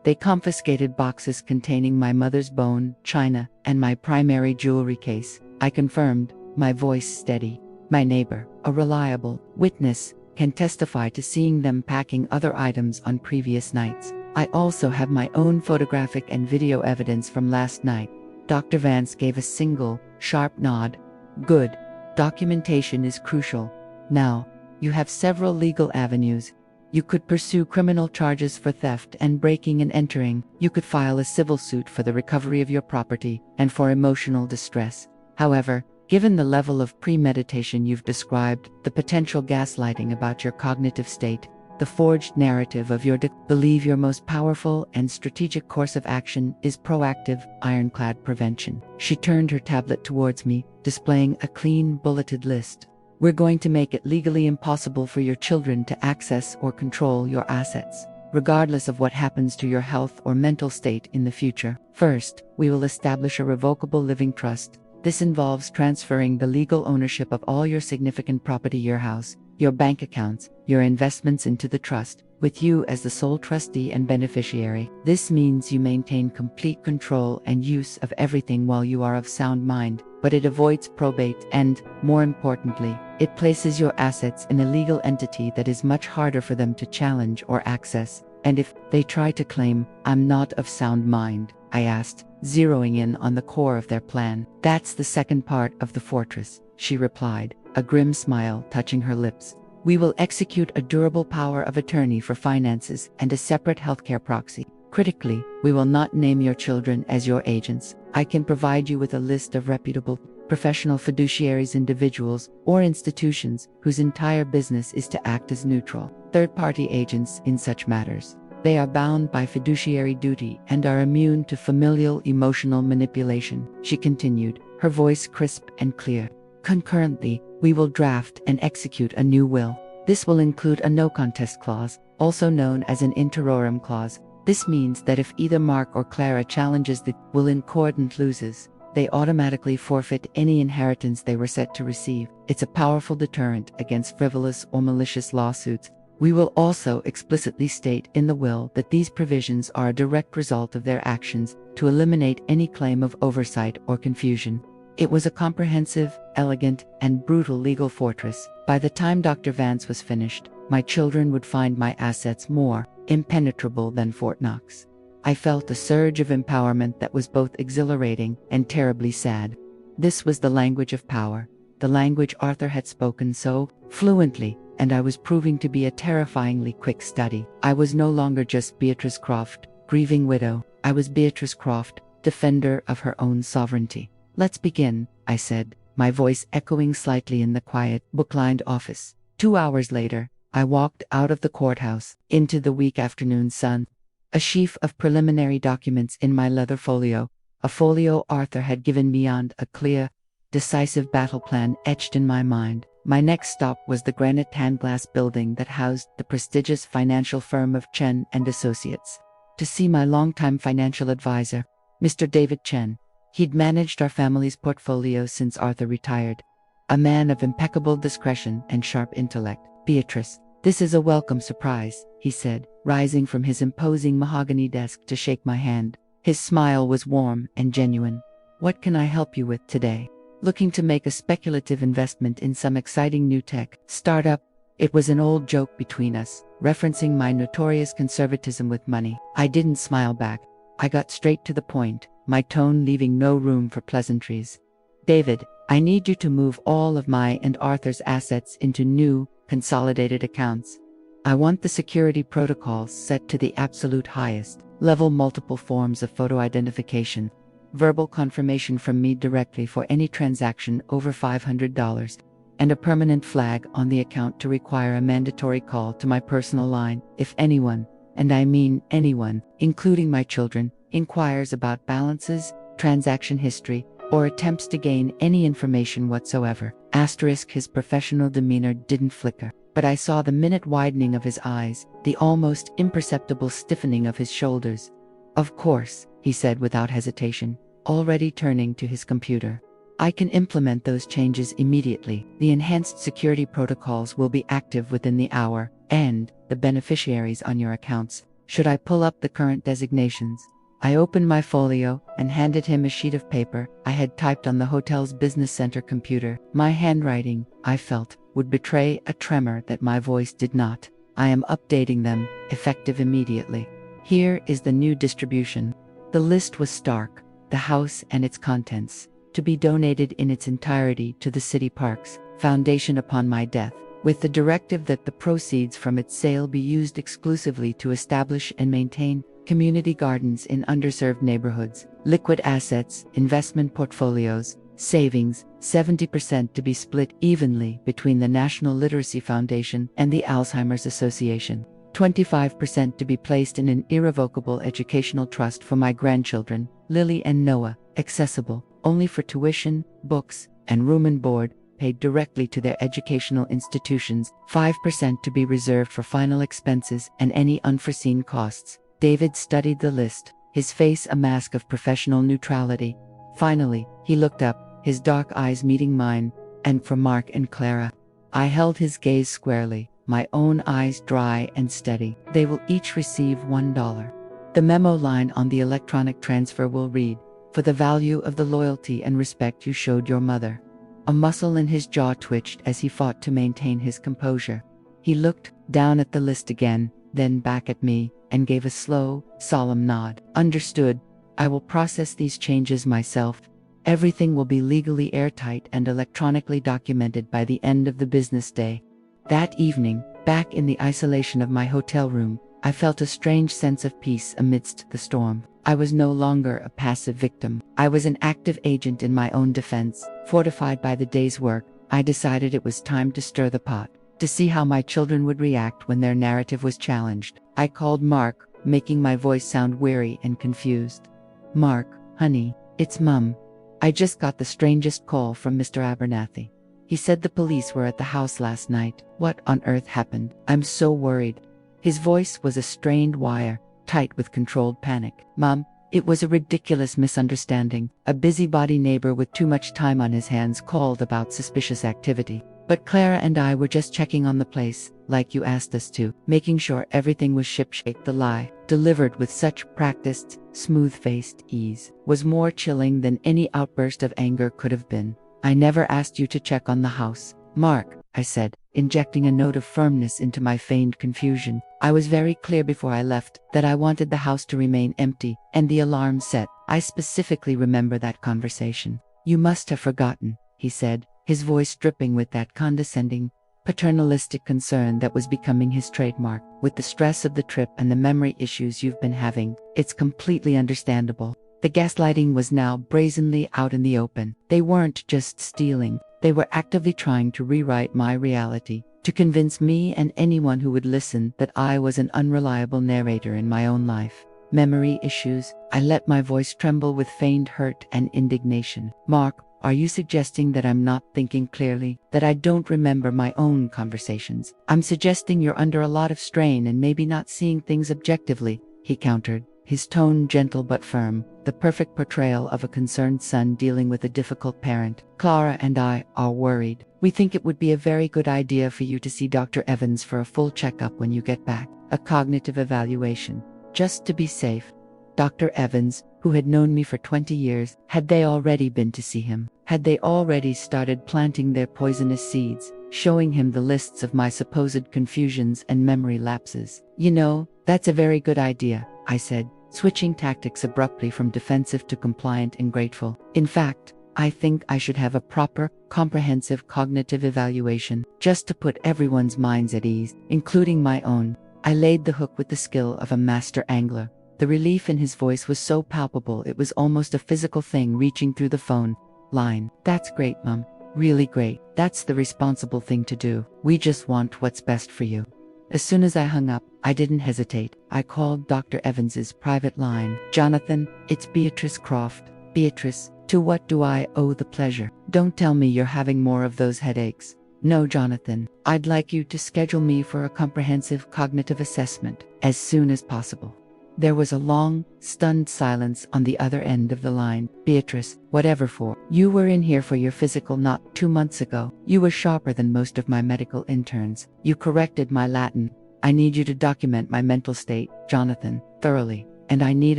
A: They confiscated boxes containing my mother's bone, china, and my primary jewelry case, I confirmed, my voice steady. My neighbor, a reliable witness, can testify to seeing them packing other items on previous nights. I also have my own photographic and video evidence from last night. Dr. Vance gave a single, sharp nod. Good. Documentation is crucial. Now, you have several legal avenues. You could pursue criminal charges for theft and breaking and entering. You could file a civil suit for the recovery of your property and for emotional distress. However, given the level of premeditation you've described, the potential gaslighting about your cognitive state, the forged narrative of your believe your most powerful and strategic course of action is proactive, ironclad prevention. She turned her tablet towards me, displaying a clean, bulleted list. We're going to make it legally impossible for your children to access or control your assets, regardless of what happens to your health or mental state in the future. First, we will establish a revocable living trust. This involves transferring the legal ownership of all your significant property, your house, your bank accounts, your investments into the trust, with you as the sole trustee and beneficiary. This means you maintain complete control and use of everything while you are of sound mind, but it avoids probate and, more importantly, it places your assets in a legal entity that is much harder for them to challenge or access. And if they try to claim, "I'm not of sound mind," I asked, zeroing in on the core of their plan. "That's the second part of the fortress," she replied, a grim smile touching her lips. "We will execute a durable power of attorney for finances and a separate healthcare proxy. Critically, we will not name your children as your agents. I can provide you with a list of reputable, professional fiduciaries, individuals, or institutions whose entire business is to act as neutral, third-party agents in such matters. They are bound by fiduciary duty and are immune to familial emotional manipulation," she continued, her voice crisp and clear. "Concurrently, we will draft and execute a new will. This will include a no-contest clause, also known as an interorum clause. This means that if either Mark or Clara challenges the will in court and loses, they automatically forfeit any inheritance they were set to receive. It's a powerful deterrent against frivolous or malicious lawsuits. We will also explicitly state in the will that these provisions are a direct result of their actions to eliminate any claim of oversight or confusion. It was a comprehensive, elegant, and brutal legal fortress. By the time Dr. Vance was finished, my children would find my assets more impenetrable than Fort Knox. I felt a surge of empowerment that was both exhilarating and terribly sad. This was the language of power, the language Arthur had spoken so fluently, and I was proving to be a terrifyingly quick study. I was no longer just Beatrice Croft, grieving widow. I was Beatrice Croft, defender of her own sovereignty. "Let's begin," I said, my voice echoing slightly in the quiet, book-lined office. 2 hours later, I walked out of the courthouse, into the weak afternoon sun. A sheaf of preliminary documents in my leather folio, a folio Arthur had given me, and a clear, decisive battle plan etched in my mind. My next stop was the granite tan-glass building that housed the prestigious financial firm of Chen and Associates. To see my longtime financial advisor, Mr. David Chen. He'd managed our family's portfolio since Arthur retired. A man of impeccable discretion and sharp intellect. "Beatrice, this is a welcome surprise," he said, rising from his imposing mahogany desk to shake my hand. His smile was warm and genuine. "What can I help you with today?" "Looking to make a speculative investment in some exciting new tech startup." It was an old joke between us, referencing my notorious conservatism with money. I didn't smile back. I got straight to the point, my tone leaving no room for pleasantries. "David, I need you to move all of my and Arthur's assets into new, consolidated accounts. I want the security protocols set to the absolute highest level, multiple forms of photo identification, verbal confirmation from me directly for any transaction over $500, and a permanent flag on the account to require a mandatory call to my personal line if anyone, and I mean anyone, including my children, inquires about balances, transaction history, or attempts to gain any information whatsoever." His professional demeanor didn't flicker, but I saw the minute widening of his eyes, the almost imperceptible stiffening of his shoulders. "Of course," he said without hesitation, already turning to his computer. "I can implement those changes immediately. The enhanced security protocols will be active within the hour, and the beneficiaries on your accounts. Should I pull up the current designations?" I opened my folio and handed him a sheet of paper I had typed on the hotel's business center computer. My handwriting, I felt, would betray a tremor that my voice did not. "I am updating them, effective immediately. Here is the new distribution." The list was stark: the house and its contents, to be donated in its entirety to the City Parks Foundation upon my death, with the directive that the proceeds from its sale be used exclusively to establish and maintain community gardens in underserved neighborhoods. Liquid assets, investment portfolios, savings, 70% to be split evenly between the National Literacy Foundation and the Alzheimer's Association. 25% to be placed in an irrevocable educational trust for my grandchildren, Lily and Noah, accessible only for tuition, books, and room and board, paid directly to their educational institutions. 5% to be reserved for final expenses and any unforeseen costs. David studied the list, his face a mask of professional neutrality. Finally, he looked up, his dark eyes meeting mine. "And for Mark and Clara." I held his gaze squarely, my own eyes dry and steady. "They will each receive $1. The memo line on the electronic transfer will read, 'For the value of the loyalty and respect you showed your mother.'" A muscle in his jaw twitched as he fought to maintain his composure. He looked down at the list again, then back at me, and gave a slow, solemn nod. "Understood. I will process these changes myself. Everything will be legally airtight and electronically documented by the end of the business day." That evening, back in the isolation of my hotel room, I felt a strange sense of peace amidst the storm. I was no longer a passive victim. I was an active agent in my own defense. Fortified by the day's work, I decided it was time to stir the pot, to see how my children would react when their narrative was challenged. I called Mark, making my voice sound weary and confused. "Mark, honey, it's Mum. I just got the strangest call from Mr. Abernathy. He said the police were at the house last night." "What on earth happened? I'm so worried." His voice was a strained wire, tight with controlled panic. "Mum, it was a ridiculous misunderstanding. A busybody neighbor with too much time on his hands called about suspicious activity. But Clara and I were just checking on the place, like you asked us to, making sure everything was shipshape. The lie, delivered with such practiced, smooth-faced ease, was more chilling than any outburst of anger could have been. I never asked you to check on the house, Mark, I said, injecting a note of firmness into my feigned confusion. I was very clear before I left that I wanted the house to remain empty, and the alarm set. I specifically remember that conversation. You must have forgotten, he said, his voice dripping with that condescending, paternalistic concern that was becoming his trademark. With the stress of the trip and the memory issues you've been having, it's completely understandable. The gaslighting was now brazenly out in the open. They weren't just stealing, they were actively trying to rewrite my reality, to convince me and anyone who would listen that I was an unreliable narrator in my own life. Memory issues? I let my voice tremble with feigned hurt and indignation. Mark, are you suggesting that I'm not thinking clearly, that I don't remember my own conversations? I'm suggesting you're under a lot of strain and maybe not seeing things objectively, he countered, his tone gentle but firm, the perfect portrayal of a concerned son dealing with a difficult parent. Clara and I are worried. We think it would be a very good idea for you to see Dr. Evans for a full checkup when you get back, a cognitive evaluation, just to be safe. Dr. Evans, who had known me for 20 years, had they already been to see him? Had they already started planting their poisonous seeds, showing him the lists of my supposed confusions and memory lapses? You know, that's a very good idea, I said, switching tactics abruptly from defensive to compliant and grateful. In fact, I think I should have a proper, comprehensive cognitive evaluation, just to put everyone's minds at ease, including my own. I laid the hook with the skill of a master angler. The relief in his voice was so palpable it was almost a physical thing reaching through the phone line. That's great, Mum. Really great. That's the responsible thing to do. We just want what's best for you. As soon as I hung up, I didn't hesitate. I called Dr. Evans's private line. Jonathan, it's Beatrice Croft. Beatrice, to what do I owe the pleasure? Don't tell me you're having more of those headaches. No, Jonathan, I'd like you to schedule me for a comprehensive cognitive assessment as soon as possible. There was a long, stunned silence on the other end of the line. Beatrice, whatever for? You were in here for your physical not 2 months ago. You were sharper than most of my medical interns. You corrected my Latin. I need you to document my mental state, Jonathan, thoroughly, and I need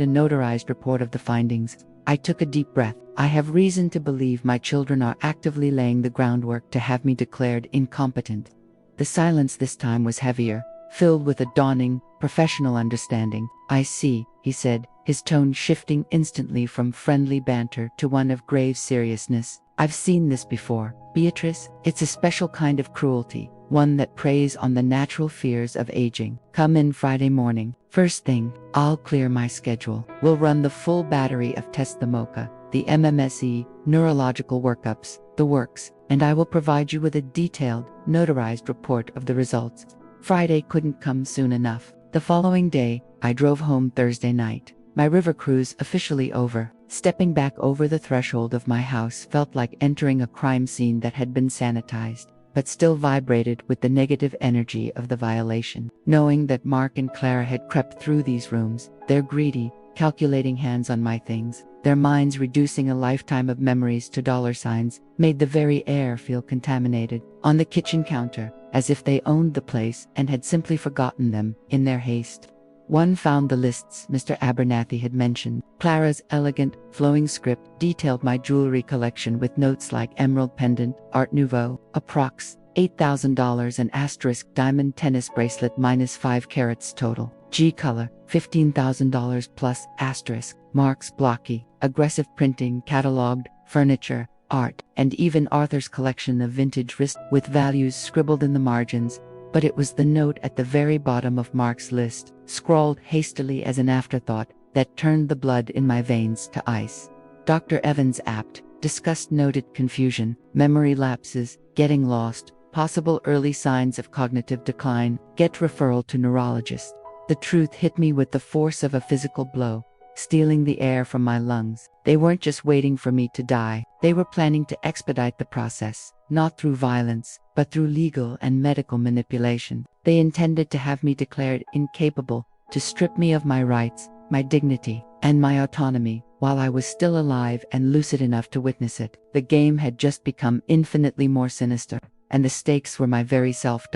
A: a notarized report of the findings. I took a deep breath. I have reason to believe my children are actively laying the groundwork to have me declared incompetent. The silence this time was heavier, filled with a dawning, professional understanding. I see, he said, his tone shifting instantly from friendly banter to one of grave seriousness. I've seen this before, Beatrice. It's a special kind of cruelty, one that preys on the natural fears of aging. Come in Friday morning. First thing, I'll clear my schedule. We'll run the full battery of Test the Mocha, the MMSE, neurological workups, the works, and I will provide you with a detailed, notarized report of the results. Friday couldn't come soon enough. The following day, I drove home Thursday night. My river cruise officially over. Stepping back over the threshold of my house felt like entering a crime scene that had been sanitized, but still vibrated with the negative energy of the violation. Knowing that Mark and Clara had crept through these rooms, their greedy, calculating hands on my things, their minds reducing a lifetime of memories to dollar signs, made the very air feel contaminated. On the kitchen counter, as if they owned the place and had simply forgotten them in their haste. One found the lists Mr. Abernathy had mentioned. Clara's elegant, flowing script detailed my jewelry collection with notes like emerald pendant, Art Nouveau, approx. $8,000 and asterisk diamond tennis bracelet minus 5 carats total. G color, $15,000 plus asterisk. Mark's blocky, aggressive printing cataloged, furniture, art, and even Arthur's collection of vintage wrist with values scribbled in the margins. But it was the note at the very bottom of Mark's list, scrawled hastily as an afterthought, that turned the blood in my veins to ice. Dr. Evans apt, discussed noted confusion, memory lapses, getting lost, possible early signs of cognitive decline, get referral to neurologist. The truth hit me with the force of a physical blow, stealing the air from my lungs. They weren't just waiting for me to die, they were planning to expedite the process, not through violence, but through legal and medical manipulation. They intended to have me declared incapable, to strip me of my rights, my dignity, and my autonomy, while I was still alive and lucid enough to witness it. The game had just become infinitely more sinister. and the stakes were my very self.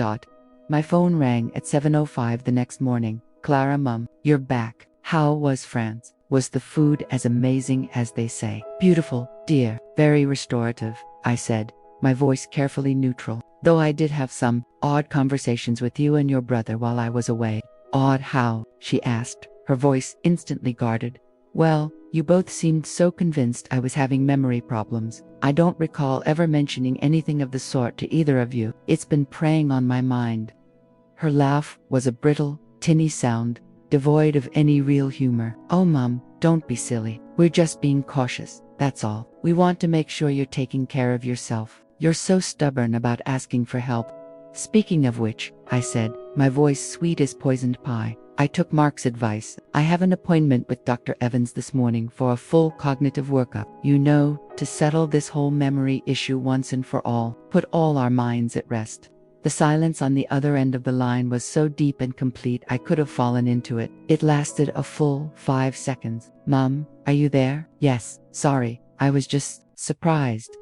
A: My phone rang at 7:05 the next morning. Clara, Mum, you're back. How was France? Was the food as amazing as they say? Beautiful, dear, very restorative, I said, my voice carefully neutral, though I did have some odd conversations with you and your brother while I was away. Odd how? She asked, her voice instantly guarded. Well, you both seemed so convinced I was having memory problems. I don't recall ever mentioning anything of the sort to either of you. It's been preying on my mind. Her laugh was a brittle, tinny sound, devoid of any real humor. Oh, Mum, don't be silly. We're just being cautious, that's all. We want to make sure you're taking care of yourself. You're so stubborn about asking for help. Speaking of which, I said, my voice sweet as poisoned pie, I took Mark's advice. I have an appointment with Dr. Evans this morning for a full cognitive workup. You know, to settle this whole memory issue once and for all, put all our minds at rest. The silence on the other end of the line was so deep and complete I could have fallen into it. It lasted a full 5 seconds. Mum, are you there? Yes, sorry, I was just surprised.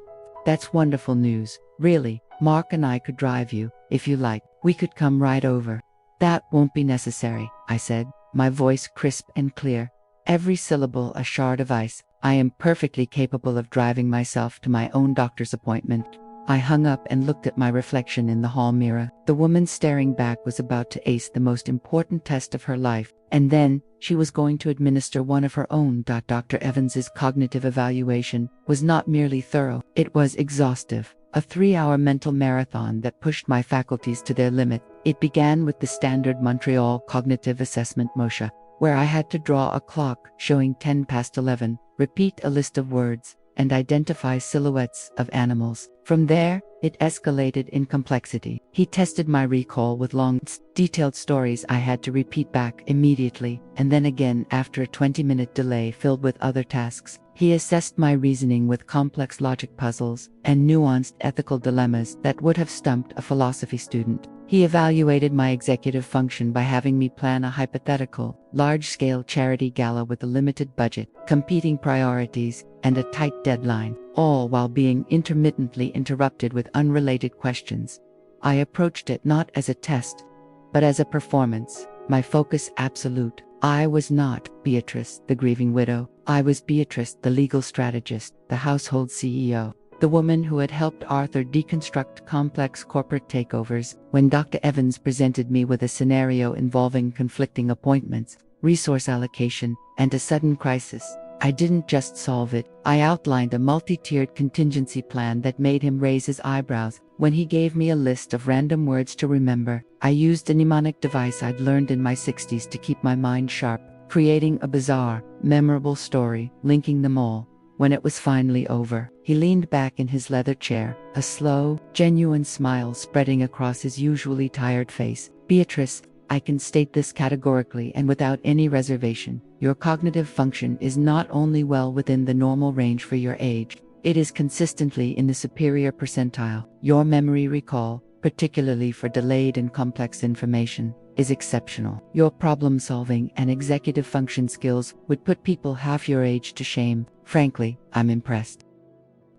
A: That's wonderful news, really. Mark and I could drive you, if you like. We could come right over. That won't be necessary, I said, my voice crisp and clear, every syllable a shard of ice. I am perfectly capable of driving myself to my own doctor's appointment. I hung up and looked at my reflection in the hall mirror. The woman staring back was about to ace the most important test of her life, and then she was going to administer one of her own. Dr. Evans's cognitive evaluation was not merely thorough, it was exhaustive. A 3-hour mental marathon that pushed my faculties to their limit. It began with the standard Montreal cognitive assessment MOSHA, where I had to draw a clock showing 10 past 11, repeat a list of words, and identify silhouettes of animals. From there, it escalated in complexity. He tested my recall with long, detailed stories I had to repeat back immediately, and then again after a 20-minute delay filled with other tasks. He assessed my reasoning with complex logic puzzles and nuanced ethical dilemmas that would have stumped a philosophy student. He evaluated my executive function by having me plan a hypothetical, large-scale charity gala with a limited budget, competing priorities, and a tight deadline, all while being intermittently interrupted with unrelated questions. I approached it not as a test, but as a performance, my focus absolute. I was not Beatrice, the grieving widow. I was Beatrice, the legal strategist, the household CEO, the woman who had helped Arthur deconstruct complex corporate takeovers. When Dr. Evans presented me with a scenario involving conflicting appointments, resource allocation, and a sudden crisis, I didn't just solve it. I outlined a multi-tiered contingency plan that made him raise his eyebrows. When he gave me a list of random words to remember, I used a mnemonic device I'd learned in my 60s to keep my mind sharp, creating a bizarre, memorable story, linking them all. When it was finally over, he leaned back in his leather chair, a slow, genuine smile spreading across his usually tired face. Beatrice, I can state this categorically and without any reservation. Your cognitive function is not only well within the normal range for your age, it is consistently in the superior percentile. Your memory recall, particularly for delayed and complex information, is exceptional. Your problem-solving and executive function skills would put people half your age to shame. Frankly, I'm impressed.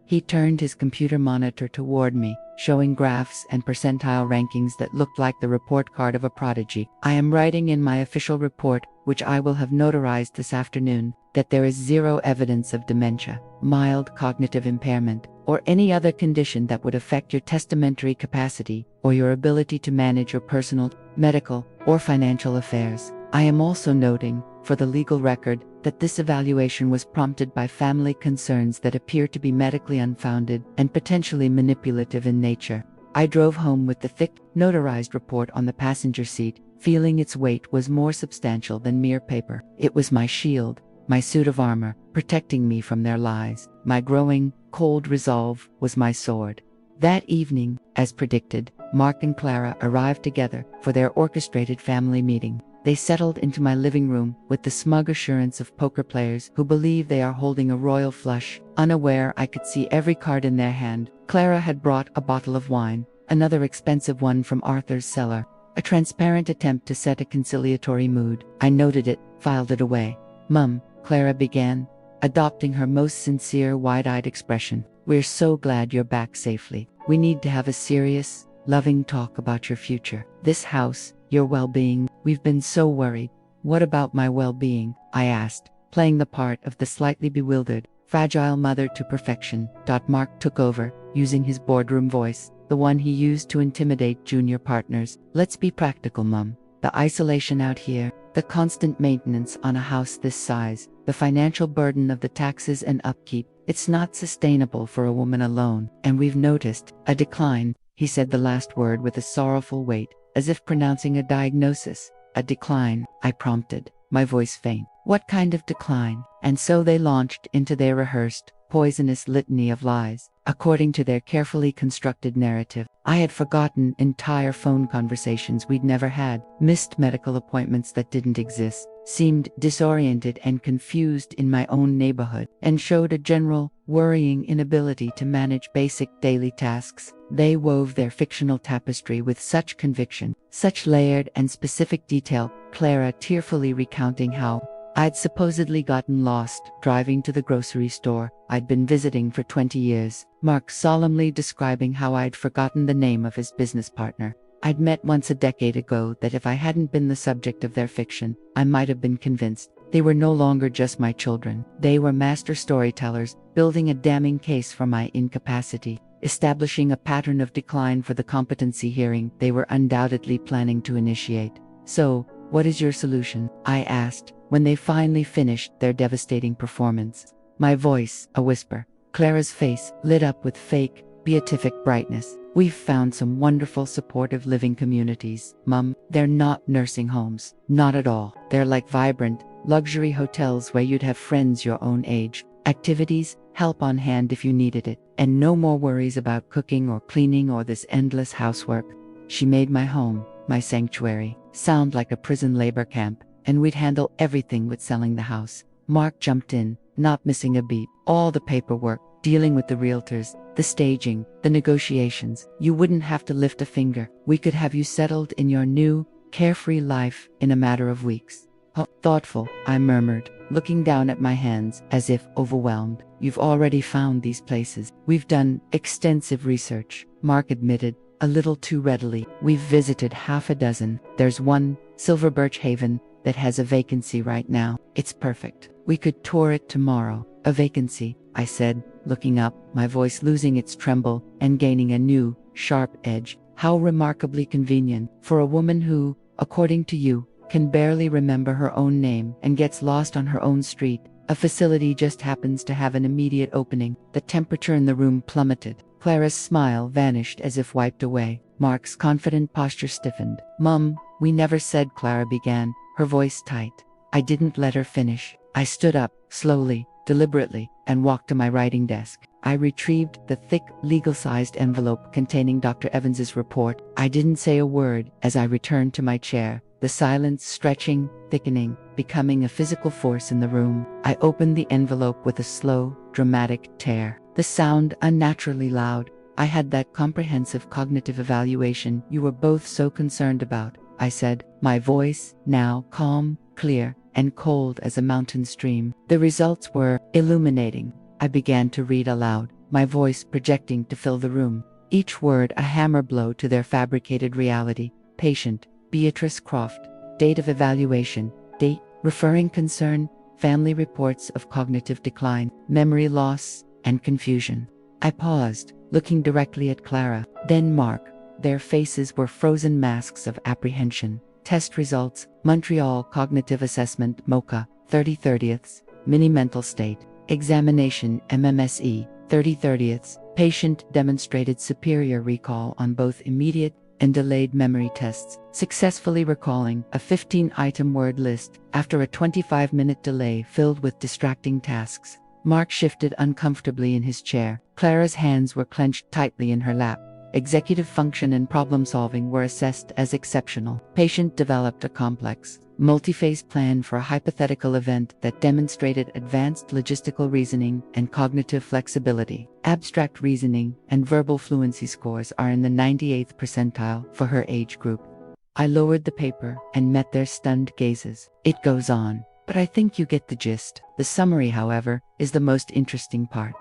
A: He turned his computer monitor toward me, showing graphs and percentile rankings that looked like the report card of a prodigy. I am writing in my official report, which I will have notarized this afternoon, that there is zero evidence of dementia, mild cognitive impairment, or any other condition that would affect your testamentary capacity or your ability to manage your personal, medical, or financial affairs. I am also noting, for the legal record, that this evaluation was prompted by family concerns that appear to be medically unfounded and potentially manipulative in nature. I drove home with the thick, notarized report on the passenger seat, feeling its weight was more substantial than mere paper. It was my shield, my suit of armor, protecting me from their lies. My growing, cold resolve was my sword. That evening, as predicted, Mark and Clara arrived together for their orchestrated family meeting. They settled into my living room with the smug assurance of poker players who believe they are holding a royal flush. Unaware I could see every card in their hand, Clara had brought a bottle of wine, another expensive one from Arthur's cellar, a transparent attempt to set a conciliatory mood. I noted it, filed it away. Mum, Clara began, adopting her most sincere, wide-eyed expression. We're so glad you're back safely. We need to have a serious, loving talk about your future. This house, your well-being. We've been so worried. What about my well-being? I asked, playing the part of the slightly bewildered, fragile mother to perfection. Mark took over, using his boardroom voice, the one he used to intimidate junior partners. Let's be practical, Mum. The isolation out here, the constant maintenance on a house this size, the financial burden of the taxes and upkeep, it's not sustainable for a woman alone. And we've noticed a decline. He said the last word with a sorrowful weight, as if pronouncing a diagnosis. A decline, I prompted, my voice faint. What kind of decline? And so they launched into their rehearsed, poisonous litany of lies. According to their carefully constructed narrative, I had forgotten entire phone conversations we'd never had, missed medical appointments that didn't exist, seemed disoriented and confused in my own neighborhood, and showed a general, worrying inability to manage basic daily tasks. They wove their fictional tapestry with such conviction, such layered and specific detail, Clara tearfully recounting how I'd supposedly gotten lost driving to the grocery store I'd been visiting for 20 years, Mark solemnly describing how I'd forgotten the name of his business partner I'd met once a decade ago, that if I hadn't been the subject of their fiction, I might have been convinced. They were no longer just my children. They were master storytellers, building a damning case for my incapacity, establishing a pattern of decline for the competency hearing they were undoubtedly planning to initiate. So, what is your solution? I asked, when they finally finished their devastating performance. My voice, a whisper. Clara's face lit up with fake, beatific brightness. We've found some wonderful supportive living communities, Mum. They're not nursing homes. Not at all. They're like vibrant, luxury hotels where you'd have friends your own age, activities, help on hand if you needed it, and no more worries about cooking or cleaning or this endless housework. She made my home, my sanctuary, sound like a prison labor camp, and we'd handle everything with selling the house. Mark jumped in, not missing a beat. All the paperwork, dealing with the realtors, the staging, the negotiations. You wouldn't have to lift a finger. We could have you settled in your new, carefree life in a matter of weeks. Oh, thoughtful, I murmured, looking down at my hands as if overwhelmed. You've already found these places. We've done extensive research, Mark admitted, a little too readily. We've visited half a dozen. There's one, Silver Birch Haven, that has a vacancy right now. It's perfect. We could tour it tomorrow. A vacancy, I said, looking up, my voice losing its tremble and gaining a new, sharp edge. How remarkably convenient for a woman who, according to you, can barely remember her own name and gets lost on her own street. A facility just happens to have an immediate opening. The temperature in the room plummeted. Clara's smile vanished as if wiped away. Mark's confident posture stiffened. Mum, we never said, Clara began, her voice tight. I didn't let her finish. I stood up, slowly, deliberately, and walked to my writing desk. I retrieved the thick, legal-sized envelope containing Dr. Evans's report. I didn't say a word as I returned to my chair, the silence stretching, thickening, becoming a physical force in the room. I opened the envelope with a slow, dramatic tear. The sound unnaturally loud. I had that comprehensive cognitive evaluation you were both so concerned about, I said, my voice now calm, clear, and cold as a mountain stream. The results were illuminating. I began to read aloud, my voice projecting to fill the room. Each word a hammer blow to their fabricated reality. Patient, Beatrice Croft. Date of evaluation, date, referring concern, family reports of cognitive decline, memory loss, and confusion. I paused, looking directly at Clara, then Mark. Their faces were frozen masks of apprehension. Test results, Montreal Cognitive Assessment, MoCA, 30/30ths, mini mental state. Examination, MMSE, 30/30ths. Patient demonstrated superior recall on both immediate and delayed memory tests, successfully recalling a 15-item word list after a 25-minute delay filled with distracting tasks. Mark shifted uncomfortably in his chair. Clara's hands were clenched tightly in her lap. Executive function and problem-solving were assessed as exceptional. Patient developed a complex, multi-phase plan for a hypothetical event that demonstrated advanced logistical reasoning and cognitive flexibility. Abstract reasoning and verbal fluency scores are in the 98th percentile for her age group. I lowered the paper and met their stunned gazes. It goes on, but I think you get the gist. The summary, however, is the most interesting part.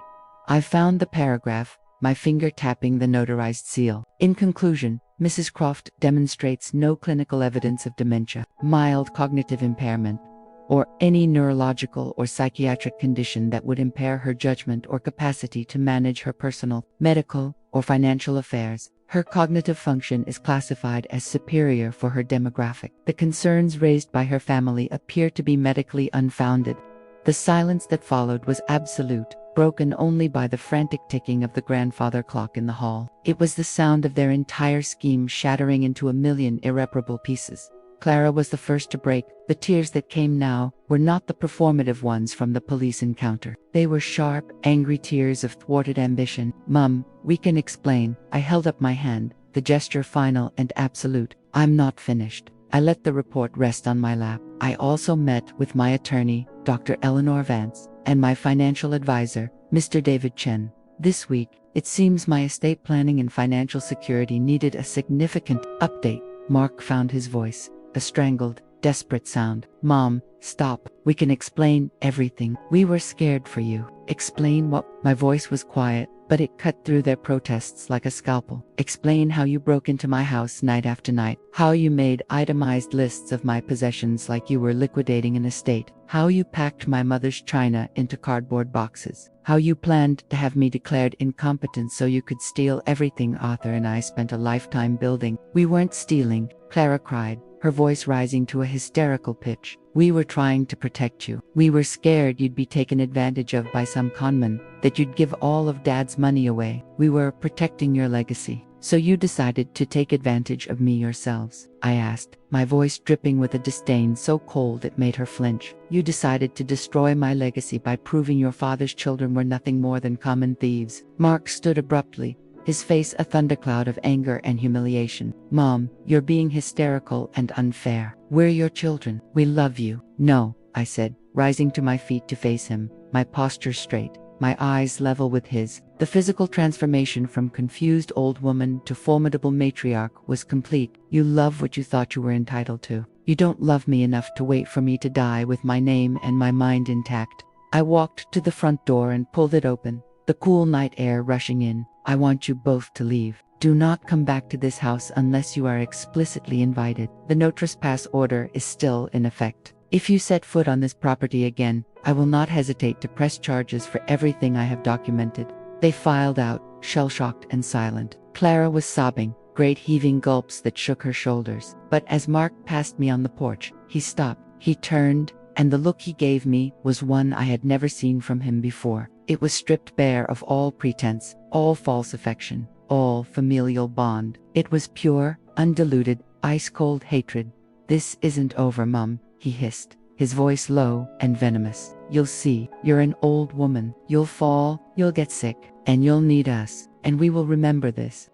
A: I found the paragraph, my finger tapping the notarized seal. In conclusion, Mrs. Croft demonstrates no clinical evidence of dementia, mild cognitive impairment, or any neurological or psychiatric condition that would impair her judgment or capacity to manage her personal, medical, or financial affairs. Her cognitive function is classified as superior for her demographic. The concerns raised by her family appear to be medically unfounded. The silence that followed was absolute, broken only by the frantic ticking of the grandfather clock in the hall. It was the sound of their entire scheme shattering into a million irreparable pieces. Clara was the first to break. The tears that came now were not the performative ones from the police encounter. They were sharp, angry tears of thwarted ambition. "Mum, we can explain." I held up my hand, the gesture final and absolute. "I'm not finished." I let the report rest on my lap. I also met with my attorney, Dr. Eleanor Vance, and my financial advisor, Mr. David Chen. This week, it seems my estate planning and financial security needed a significant update. Mark found his voice, a strangled, desperate sound. "Mom, stop. We can explain everything. We were scared for you." "Explain what?" My voice was quiet, but it cut through their protests like a scalpel. "Explain how you broke into my house night after night. How you made itemized lists of my possessions like you were liquidating an estate. How you packed my mother's china into cardboard boxes. How you planned to have me declared incompetent so you could steal everything Arthur and I spent a lifetime building." "We weren't stealing," Clara cried, her voice rising to a hysterical pitch. "We were trying to protect you. We were scared you'd be taken advantage of by some conman, that you'd give all of Dad's money away. We were protecting your legacy. So you decided to take advantage of me yourselves?" I asked, my voice dripping with a disdain so cold it made her flinch. "You decided to destroy my legacy by proving your father's children were nothing more than common thieves." Mark stood abruptly, his face a thundercloud of anger and humiliation. "Mom, you're being hysterical and unfair. We're your children. We love you." "No," I said, rising to my feet to face him, my posture straight, my eyes level with his. The physical transformation from confused old woman to formidable matriarch was complete. "You love what you thought you were entitled to. You don't love me enough to wait for me to die with my name and my mind intact." I walked to the front door and pulled it open, the cool night air rushing in. "I want you both to leave. Do not come back to this house unless you are explicitly invited. The no trespass order is still in effect. If you set foot on this property again, I will not hesitate to press charges for everything I have documented." They filed out, shell-shocked and silent. Clara was sobbing, great heaving gulps that shook her shoulders. But as Mark passed me on the porch, he stopped. He turned, and the look he gave me was one I had never seen from him before. It was stripped bare of all pretense, all false affection, all familial bond. It was pure, undiluted, ice-cold hatred. "This isn't over, Mum," he hissed, his voice low and venomous. "You'll see. You're an old woman. You'll fall, you'll get sick, and you'll need us, and we will remember this."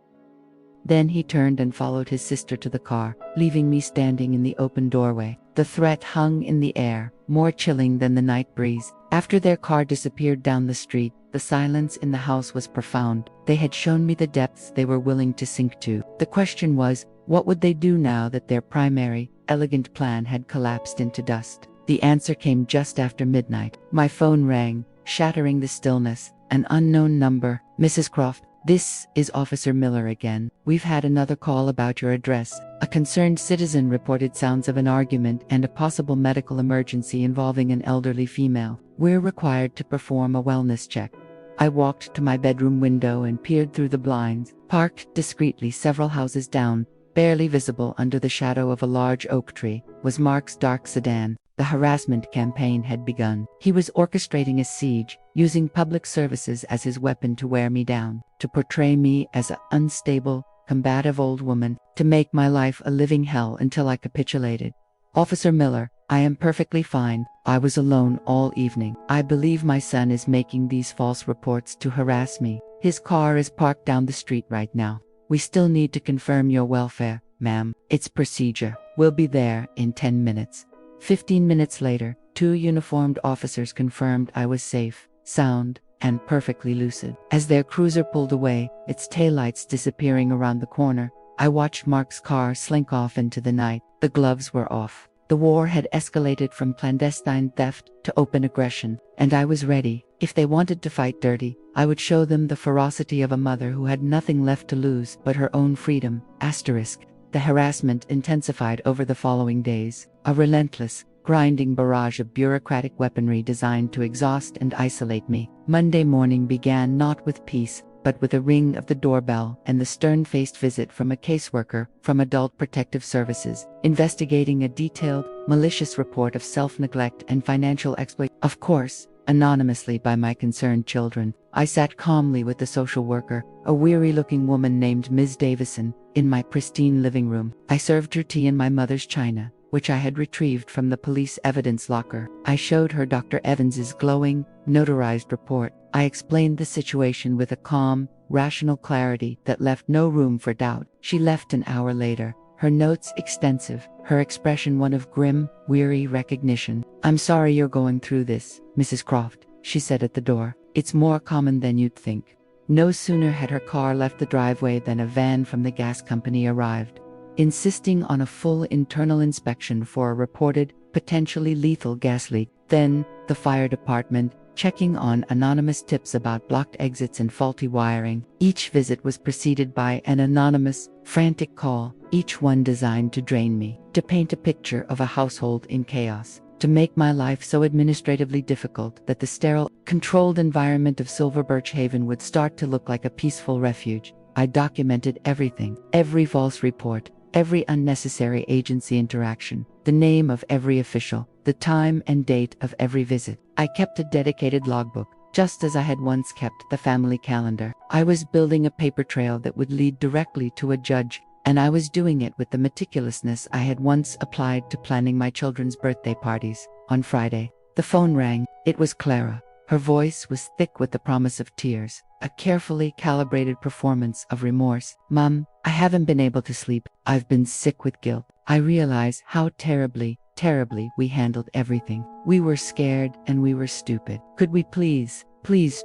A: Then he turned and followed his sister to the car, leaving me standing in the open doorway. The threat hung in the air, more chilling than the night breeze. After their car disappeared down the street, the silence in the house was profound. They had shown me the depths they were willing to sink to. The question was, what would they do now that their primary, elegant plan had collapsed into dust? The answer came just after midnight. My phone rang, shattering the stillness. An unknown number. "Mrs. Croft, this is Officer Miller again. We've had another call about your address. A concerned citizen reported sounds of an argument and a possible medical emergency involving an elderly female. We're required to perform a wellness check." I walked to my bedroom window and peered through the blinds. Parked discreetly several houses down, barely visible under the shadow of a large oak tree, was Mark's dark sedan. The harassment campaign had begun. He was orchestrating a siege, using public services as his weapon to wear me down, to portray me as an unstable, combative old woman, to make my life a living hell until I capitulated. "Officer Miller, I am perfectly fine. I was alone all evening. I believe my son is making these false reports to harass me. His car is parked down the street right now. We still need to confirm your welfare, ma'am. It's procedure. We'll be there in 10 minutes. 15 minutes later, 2 uniformed officers confirmed I was safe, sound, and perfectly lucid. As their cruiser pulled away, its taillights disappearing around the corner, I watched Mark's car slink off into the night. The gloves were off. The war had escalated from clandestine theft to open aggression, and I was ready. If they wanted to fight dirty, I would show them the ferocity of a mother who had nothing left to lose but her own freedom. Asterisk. The harassment intensified over the following days, a relentless, grinding barrage of bureaucratic weaponry designed to exhaust and isolate me. Monday morning began not with peace, but with a ring of the doorbell and the stern-faced visit from a caseworker from Adult Protective Services, investigating a detailed, malicious report of self-neglect and financial exploit. Of course, anonymously by my concerned children. I sat calmly with the social worker, a weary-looking woman named Ms. Davison, in my pristine living room. I served her tea in my mother's china, which I had retrieved from the police evidence locker. I showed her Dr. Evans's glowing, notarized report. I explained the situation with a calm, rational clarity that left no room for doubt. She left an hour later, her notes extensive, her expression one of grim, weary recognition. "I'm sorry you're going through this, Mrs. Croft," she said at the door. "It's more common than you'd think." No sooner had her car left the driveway than a van from the gas company arrived, insisting on a full internal inspection for a reported, potentially lethal gas leak. Then, the fire department, checking on anonymous tips about blocked exits and faulty wiring. Each visit was preceded by an anonymous, frantic call, each one designed to drain me, to paint a picture of a household in chaos, to make my life so administratively difficult that the sterile, controlled environment of Silver Birch Haven would start to look like a peaceful refuge. I documented everything, every false report, every unnecessary agency interaction, the name of every official, the time and date of every visit. I kept a dedicated logbook, just as I had once kept the family calendar. I was building a paper trail that would lead directly to a judge, and I was doing it with the meticulousness I had once applied to planning my children's birthday parties. On Friday, the phone rang. It was Clara. Her voice was thick with the promise of tears, a carefully calibrated performance of remorse. "Mom, I haven't been able to sleep. I've been sick with guilt. I realize how terribly we handled everything. We were scared and we were stupid. Could we please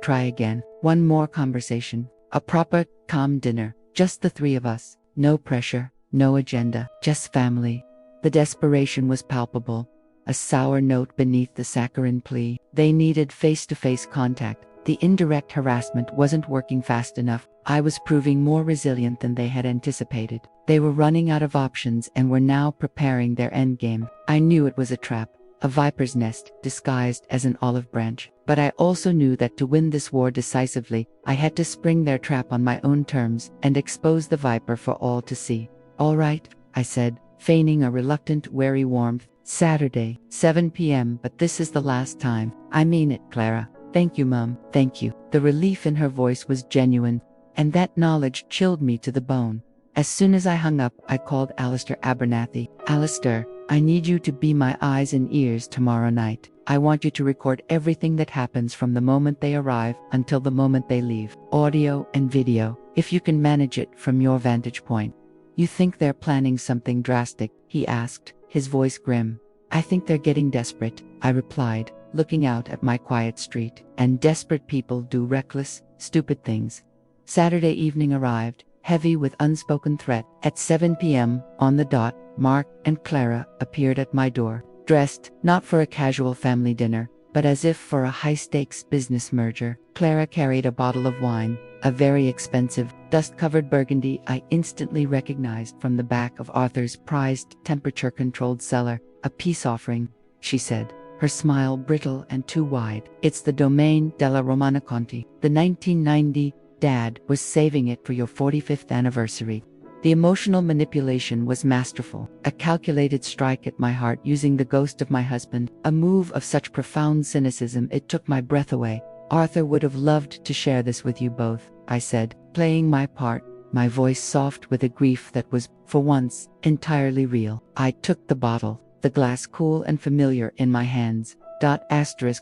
A: try again? One more conversation. A proper, calm dinner. Just the three of us. No pressure, no agenda, just family." The desperation was palpable, a sour note beneath the saccharine plea. They needed face-to-face contact. The indirect harassment wasn't working fast enough. I was proving more resilient than they had anticipated. They were running out of options and were now preparing their endgame. I knew it was a trap, a viper's nest disguised as an olive branch. But I also knew that to win this war decisively, I had to spring their trap on my own terms and expose the viper for all to see. "All right," I said, feigning a reluctant, wary warmth. "Saturday, 7 p.m., but this is the last time. I mean it, Clara. Thank you, Mum. Thank you." The relief in her voice was genuine, and that knowledge chilled me to the bone. As soon as I hung up, I called Alistair Abernathy. "Alistair, I need you to be my eyes and ears tomorrow night. I want you to record everything that happens from the moment they arrive until the moment they leave. Audio and video, if you can manage it from your vantage point." "You think they're planning something drastic?" he asked, his voice grim. "I think they're getting desperate," I replied, looking out at my quiet street. "And desperate people do reckless, stupid things." Saturday evening arrived, heavy with unspoken threat. At 7 p.m., on the dot, Mark and Clara appeared at my door, dressed not for a casual family dinner, but as if for a high-stakes business merger. Clara carried a bottle of wine, a very expensive, dust-covered Burgundy I instantly recognized from the back of Arthur's prized temperature-controlled cellar. "A peace offering," she said, her smile brittle and too wide. "It's the Domaine della Romana Conti. The 1990 Dad was saving it for your 45th anniversary." The emotional manipulation was masterful, a calculated strike at my heart using the ghost of my husband, a move of such profound cynicism it took my breath away. "Arthur would have loved to share this with you both," I said, playing my part, my voice soft with a grief that was, for once, entirely real. I took the bottle, the glass cool and familiar in my hands.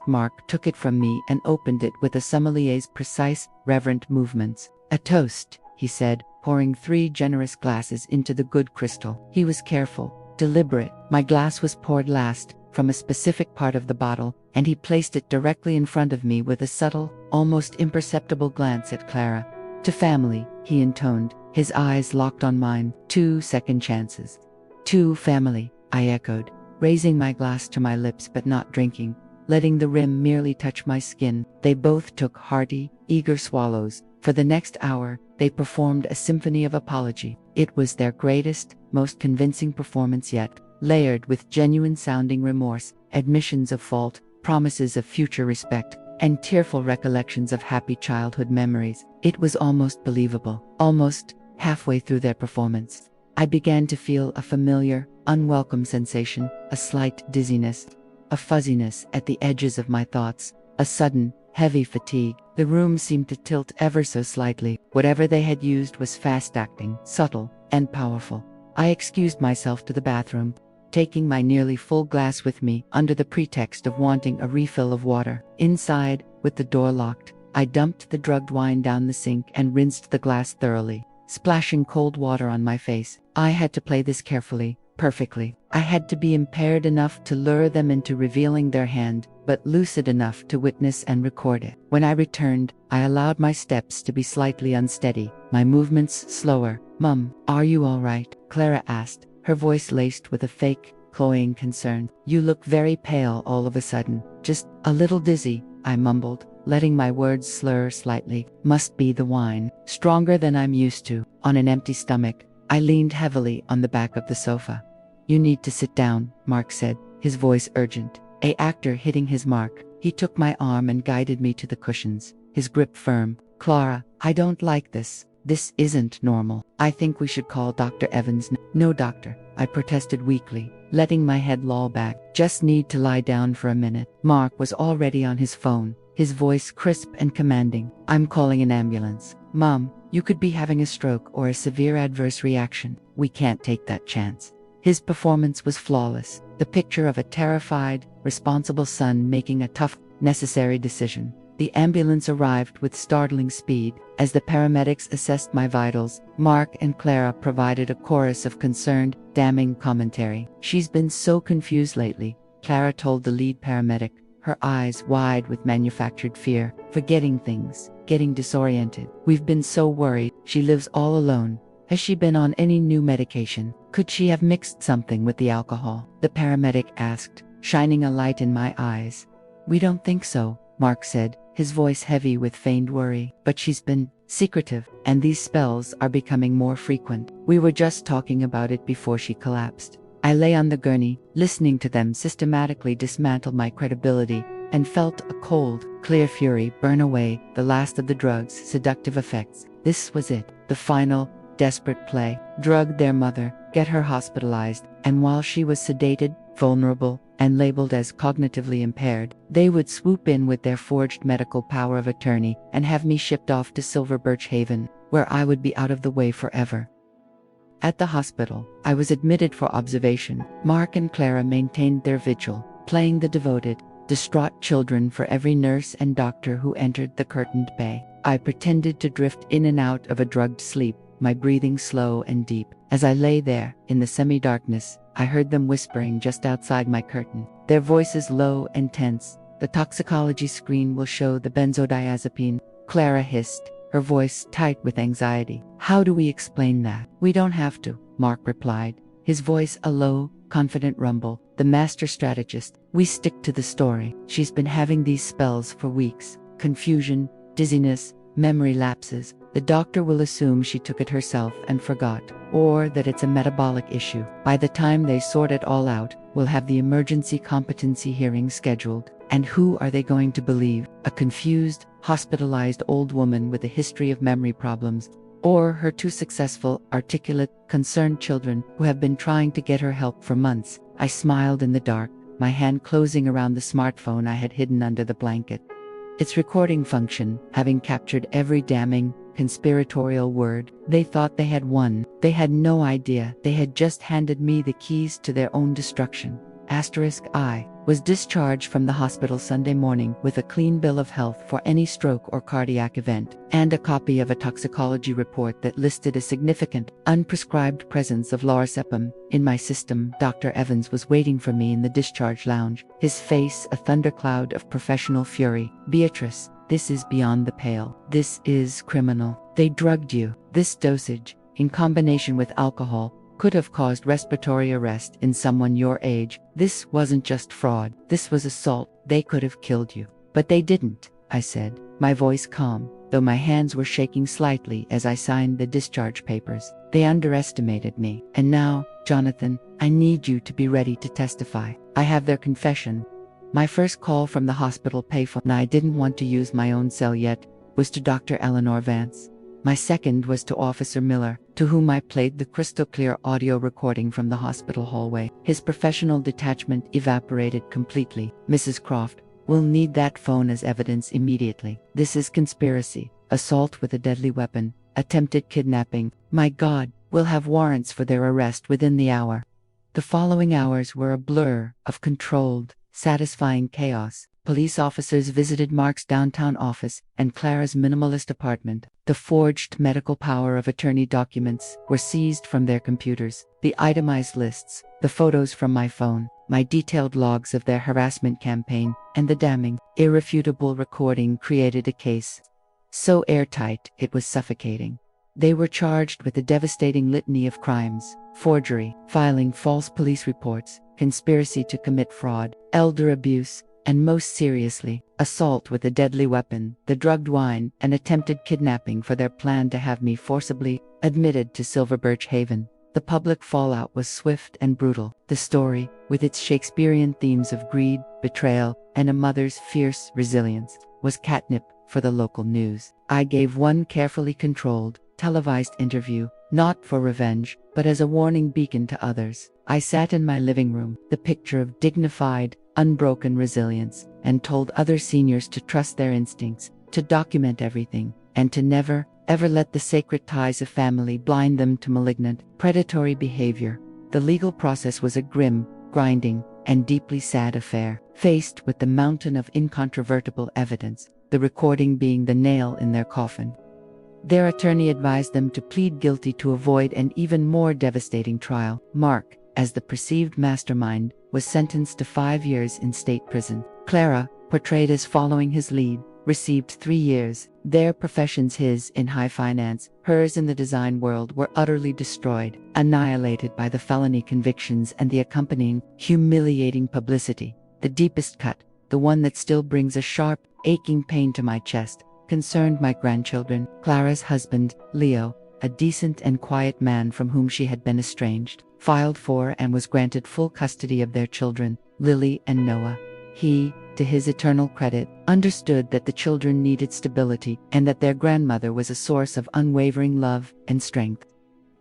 A: Mark took it from me and opened it with a sommelier's precise, reverent movements. "A toast," he said, pouring 3 generous glasses into the good crystal. He was careful, deliberate. My glass was poured last, from a specific part of the bottle, and he placed it directly in front of me with a subtle, almost imperceptible glance at Clara. "To family," he intoned, his eyes locked on mine. 2 second chances. "To family," I echoed. raising my glass to my lips but not drinking, letting the rim merely touch my skin. They both took hearty, eager swallows. For the next hour, they performed a symphony of apology. It was their greatest, most convincing performance yet, layered with genuine-sounding remorse, admissions of fault, promises of future respect, and tearful recollections of happy childhood memories. It was almost believable. Almost halfway through their performance, I began to feel a familiar, unwelcome sensation, a slight dizziness, a fuzziness at the edges of my thoughts, a sudden, heavy fatigue. The room seemed to tilt ever so slightly. Whatever they had used was fast-acting, subtle, and powerful. I excused myself to the bathroom, taking my nearly full glass with me under the pretext of wanting a refill of water. Inside, with the door locked, I dumped the drugged wine down the sink and rinsed the glass thoroughly, splashing cold water on my face. I had to play this carefully, perfectly. I had to be impaired enough to lure them into revealing their hand, but lucid enough to witness and record it. When I returned, I allowed my steps to be slightly unsteady, my movements slower. "Mum, are you all right?" Clara asked, her voice laced with a fake, cloying concern. "You look very pale all of a sudden." "Just a little dizzy," I mumbled, letting my words slur slightly. "Must be the wine. Stronger than I'm used to." On an empty stomach, I leaned heavily on the back of the sofa. "You need to sit down," Mark said, his voice urgent. A actor hitting his mark. He took my arm and guided me to the cushions, his grip firm. "Clara, I don't like this. This isn't normal. I think we should call Dr. Evans." "No, doctor," I protested weakly, letting my head loll back. "Just need to lie down for a minute." Mark was already on his phone, his voice crisp and commanding. "I'm calling an ambulance." "Mom, you could be having a stroke or a severe adverse reaction. We can't take that chance." His performance was flawless, the picture of a terrified, responsible son making a tough, necessary decision. The ambulance arrived with startling speed. As the paramedics assessed my vitals, Mark and Clara provided a chorus of concerned, damning commentary. "She's been so confused lately," Clara told the lead paramedic, her eyes wide with manufactured fear, "forgetting things, getting disoriented. We've been so worried. She lives all alone. Has she been on any new medication? Could she have mixed something with the alcohol?" the paramedic asked, shining a light in my eyes. "We don't think so," Mark said, his voice heavy with feigned worry. "But she's been secretive, and these spells are becoming more frequent. We were just talking about it before she collapsed." I lay on the gurney, listening to them systematically dismantle my credibility, and felt a cold, clear fury burn away the last of the drug's seductive effects. This was it, the final, desperate play. Drug their mother, get her hospitalized, and while she was sedated, vulnerable, and labeled as cognitively impaired, they would swoop in with their forged medical power of attorney and have me shipped off to Silver Birch Haven, where I would be out of the way forever. At the hospital, I was admitted for observation. Mark and Clara maintained their vigil, playing the devoted, distraught children for every nurse and doctor who entered the curtained bay. I pretended to drift in and out of a drugged sleep, my breathing slow and deep. As I lay there, in the semi-darkness, I heard them whispering just outside my curtain, their voices low and tense. "The toxicology screen will show the benzodiazepine," Clara hissed, her voice tight with anxiety. "How do we explain that?" "We don't have to," Mark replied, his voice a low, confident rumble. "The master strategist. We stick to the story. She's been having these spells for weeks. Confusion, dizziness, memory lapses. The doctor will assume she took it herself and forgot, or that it's a metabolic issue. By the time they sort it all out, we'll have the emergency competency hearing scheduled. And who are they going to believe? A confused, hospitalized old woman with a history of memory problems, or her two successful, articulate, concerned children who have been trying to get her help for months?" I smiled in the dark, my hand closing around the smartphone I had hidden under the blanket. Its recording function, having captured every damning, conspiratorial word. They thought they had won. They had no idea. They had just handed me the keys to their own destruction. I was discharged from the hospital Sunday morning with a clean bill of health for any stroke or cardiac event, and a copy of a toxicology report that listed a significant, unprescribed presence of lorazepam in my system. Dr. Evans was waiting for me in the discharge lounge, his face a thundercloud of professional fury. "Beatrice, this is beyond the pale. This is criminal. They drugged you. This dosage, in combination with alcohol, could have caused respiratory arrest in someone your age. This wasn't just fraud, this was assault. They could have killed you. But they didn't, I said, my voice calm, though my hands were shaking slightly as I signed the discharge papers. They underestimated me. And now, Jonathan, I need you to be ready to testify. I have their confession. My first call from the hospital payphone, and I didn't want to use my own cell yet, was to Dr. Eleanor Vance. My second was to Officer Miller, to whom I played the crystal-clear audio recording from the hospital hallway. His professional detachment evaporated completely. Mrs. Croft, we'll need that phone as evidence immediately. This is conspiracy, assault with a deadly weapon, attempted kidnapping. My God, we'll have warrants for their arrest within the hour. The following hours were a blur of controlled, satisfying chaos. Police officers visited Mark's downtown office and Clara's minimalist apartment. The forged medical power of attorney documents were seized from their computers. The itemized lists, the photos from my phone, my detailed logs of their harassment campaign, and the damning, irrefutable recording created a case so airtight it was suffocating. They were charged with a devastating litany of crimes: forgery, filing false police reports, conspiracy to commit fraud, elder abuse, and most seriously, assault with a deadly weapon, the drugged wine, and attempted kidnapping for their plan to have me forcibly admitted to Silver Birch Haven. The public fallout was swift and brutal. The story, with its Shakespearean themes of greed, betrayal, and a mother's fierce resilience, was catnip for the local news. I gave one carefully controlled, televised interview, not for revenge, but as a warning beacon to others. I sat in my living room, the picture of dignified, unbroken resilience, and told other seniors to trust their instincts, to document everything, and to never, ever let the sacred ties of family blind them to malignant, predatory behavior. The legal process was a grim, grinding, and deeply sad affair. Faced with the mountain of incontrovertible evidence, the recording being the nail in their coffin, their attorney advised them to plead guilty to avoid an even more devastating trial. Mark, as the perceived mastermind, was sentenced to 5 years in state prison. Clara, portrayed as following his lead, received 3 years. Their professions, his in high finance, hers in the design world, were utterly destroyed, annihilated by the felony convictions and the accompanying, humiliating publicity. The deepest cut, the one that still brings a sharp, aching pain to my chest, concerned my grandchildren. Clara's husband, Leo, a decent and quiet man from whom she had been estranged, filed for and was granted full custody of their children, Lily and Noah. He, to his eternal credit, understood that the children needed stability and that their grandmother was a source of unwavering love and strength,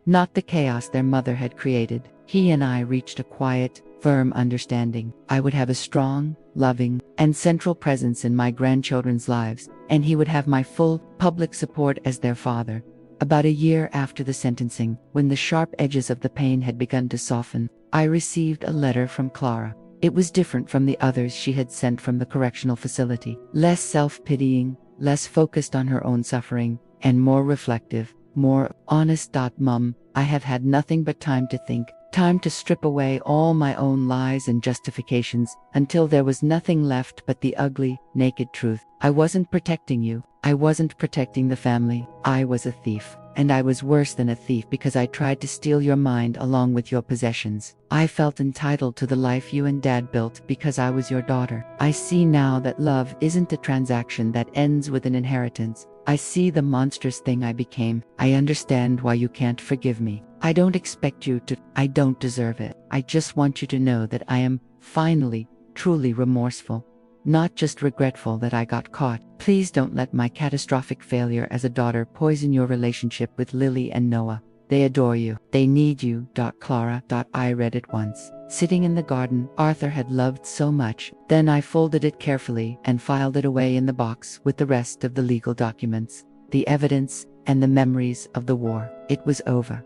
A: not the chaos their mother had created. He and I reached a quiet, firm understanding. I would have a strong, loving, and central presence in my grandchildren's lives, and he would have my full, public support as their father. About a year after the sentencing, when the sharp edges of the pain had begun to soften, I received a letter from Clara. It was different from the others she had sent from the correctional facility. Less self-pitying, less focused on her own suffering, and more reflective, more honest. Mum, I have had nothing but time to think, time to strip away all my own lies and justifications, until there was nothing left but the ugly, naked truth. I wasn't protecting you. I wasn't protecting the family. I was a thief. And I was worse than a thief because I tried to steal your mind along with your possessions. I felt entitled to the life you and Dad built because I was your daughter. I see now that love isn't a transaction that ends with an inheritance. I see the monstrous thing I became. I understand why you can't forgive me. I don't expect you to. I don't deserve it. I just want you to know that I am, finally, truly remorseful. Not just regretful that I got caught. Please don't let my catastrophic failure as a daughter poison your relationship with Lily and Noah. They adore you. They need you. Clara. I read it once, sitting in the garden Arthur had loved so much. Then I folded it carefully and filed it away in the box with the rest of the legal documents, the evidence, and the memories of the war. It was over.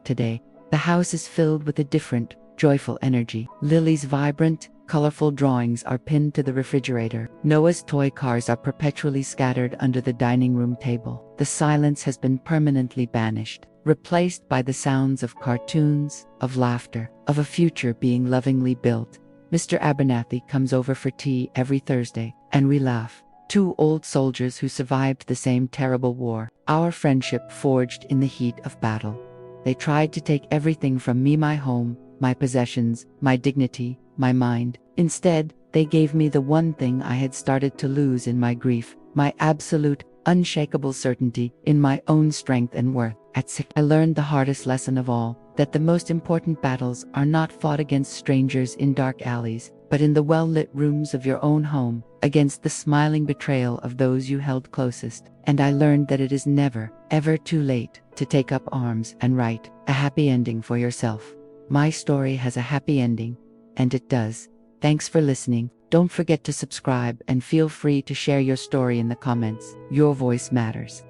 A: Today, the house is filled with a different, joyful energy. Lily's vibrant, colorful drawings are pinned to the refrigerator. Noah's toy cars are perpetually scattered under the dining room table. The silence has been permanently banished, replaced by the sounds of cartoons, of laughter, of a future being lovingly built. Mr. Abernathy comes over for tea every Thursday, and we laugh. 2 old soldiers who survived the same terrible war, our friendship forged in the heat of battle. They tried to take everything from me: my home, my possessions, my dignity, my mind. Instead, they gave me the one thing I had started to lose in my grief: my absolute, unshakable certainty in my own strength and worth. At 6, I learned the hardest lesson of all, that the most important battles are not fought against strangers in dark alleys, but in the well-lit rooms of your own home, against the smiling betrayal of those you held closest. And I learned that it is never, ever too late to take up arms and write a happy ending for yourself. My story has a happy ending, and it does. Thanks for listening. Don't forget to subscribe and feel free to share your story in the comments. Your voice matters.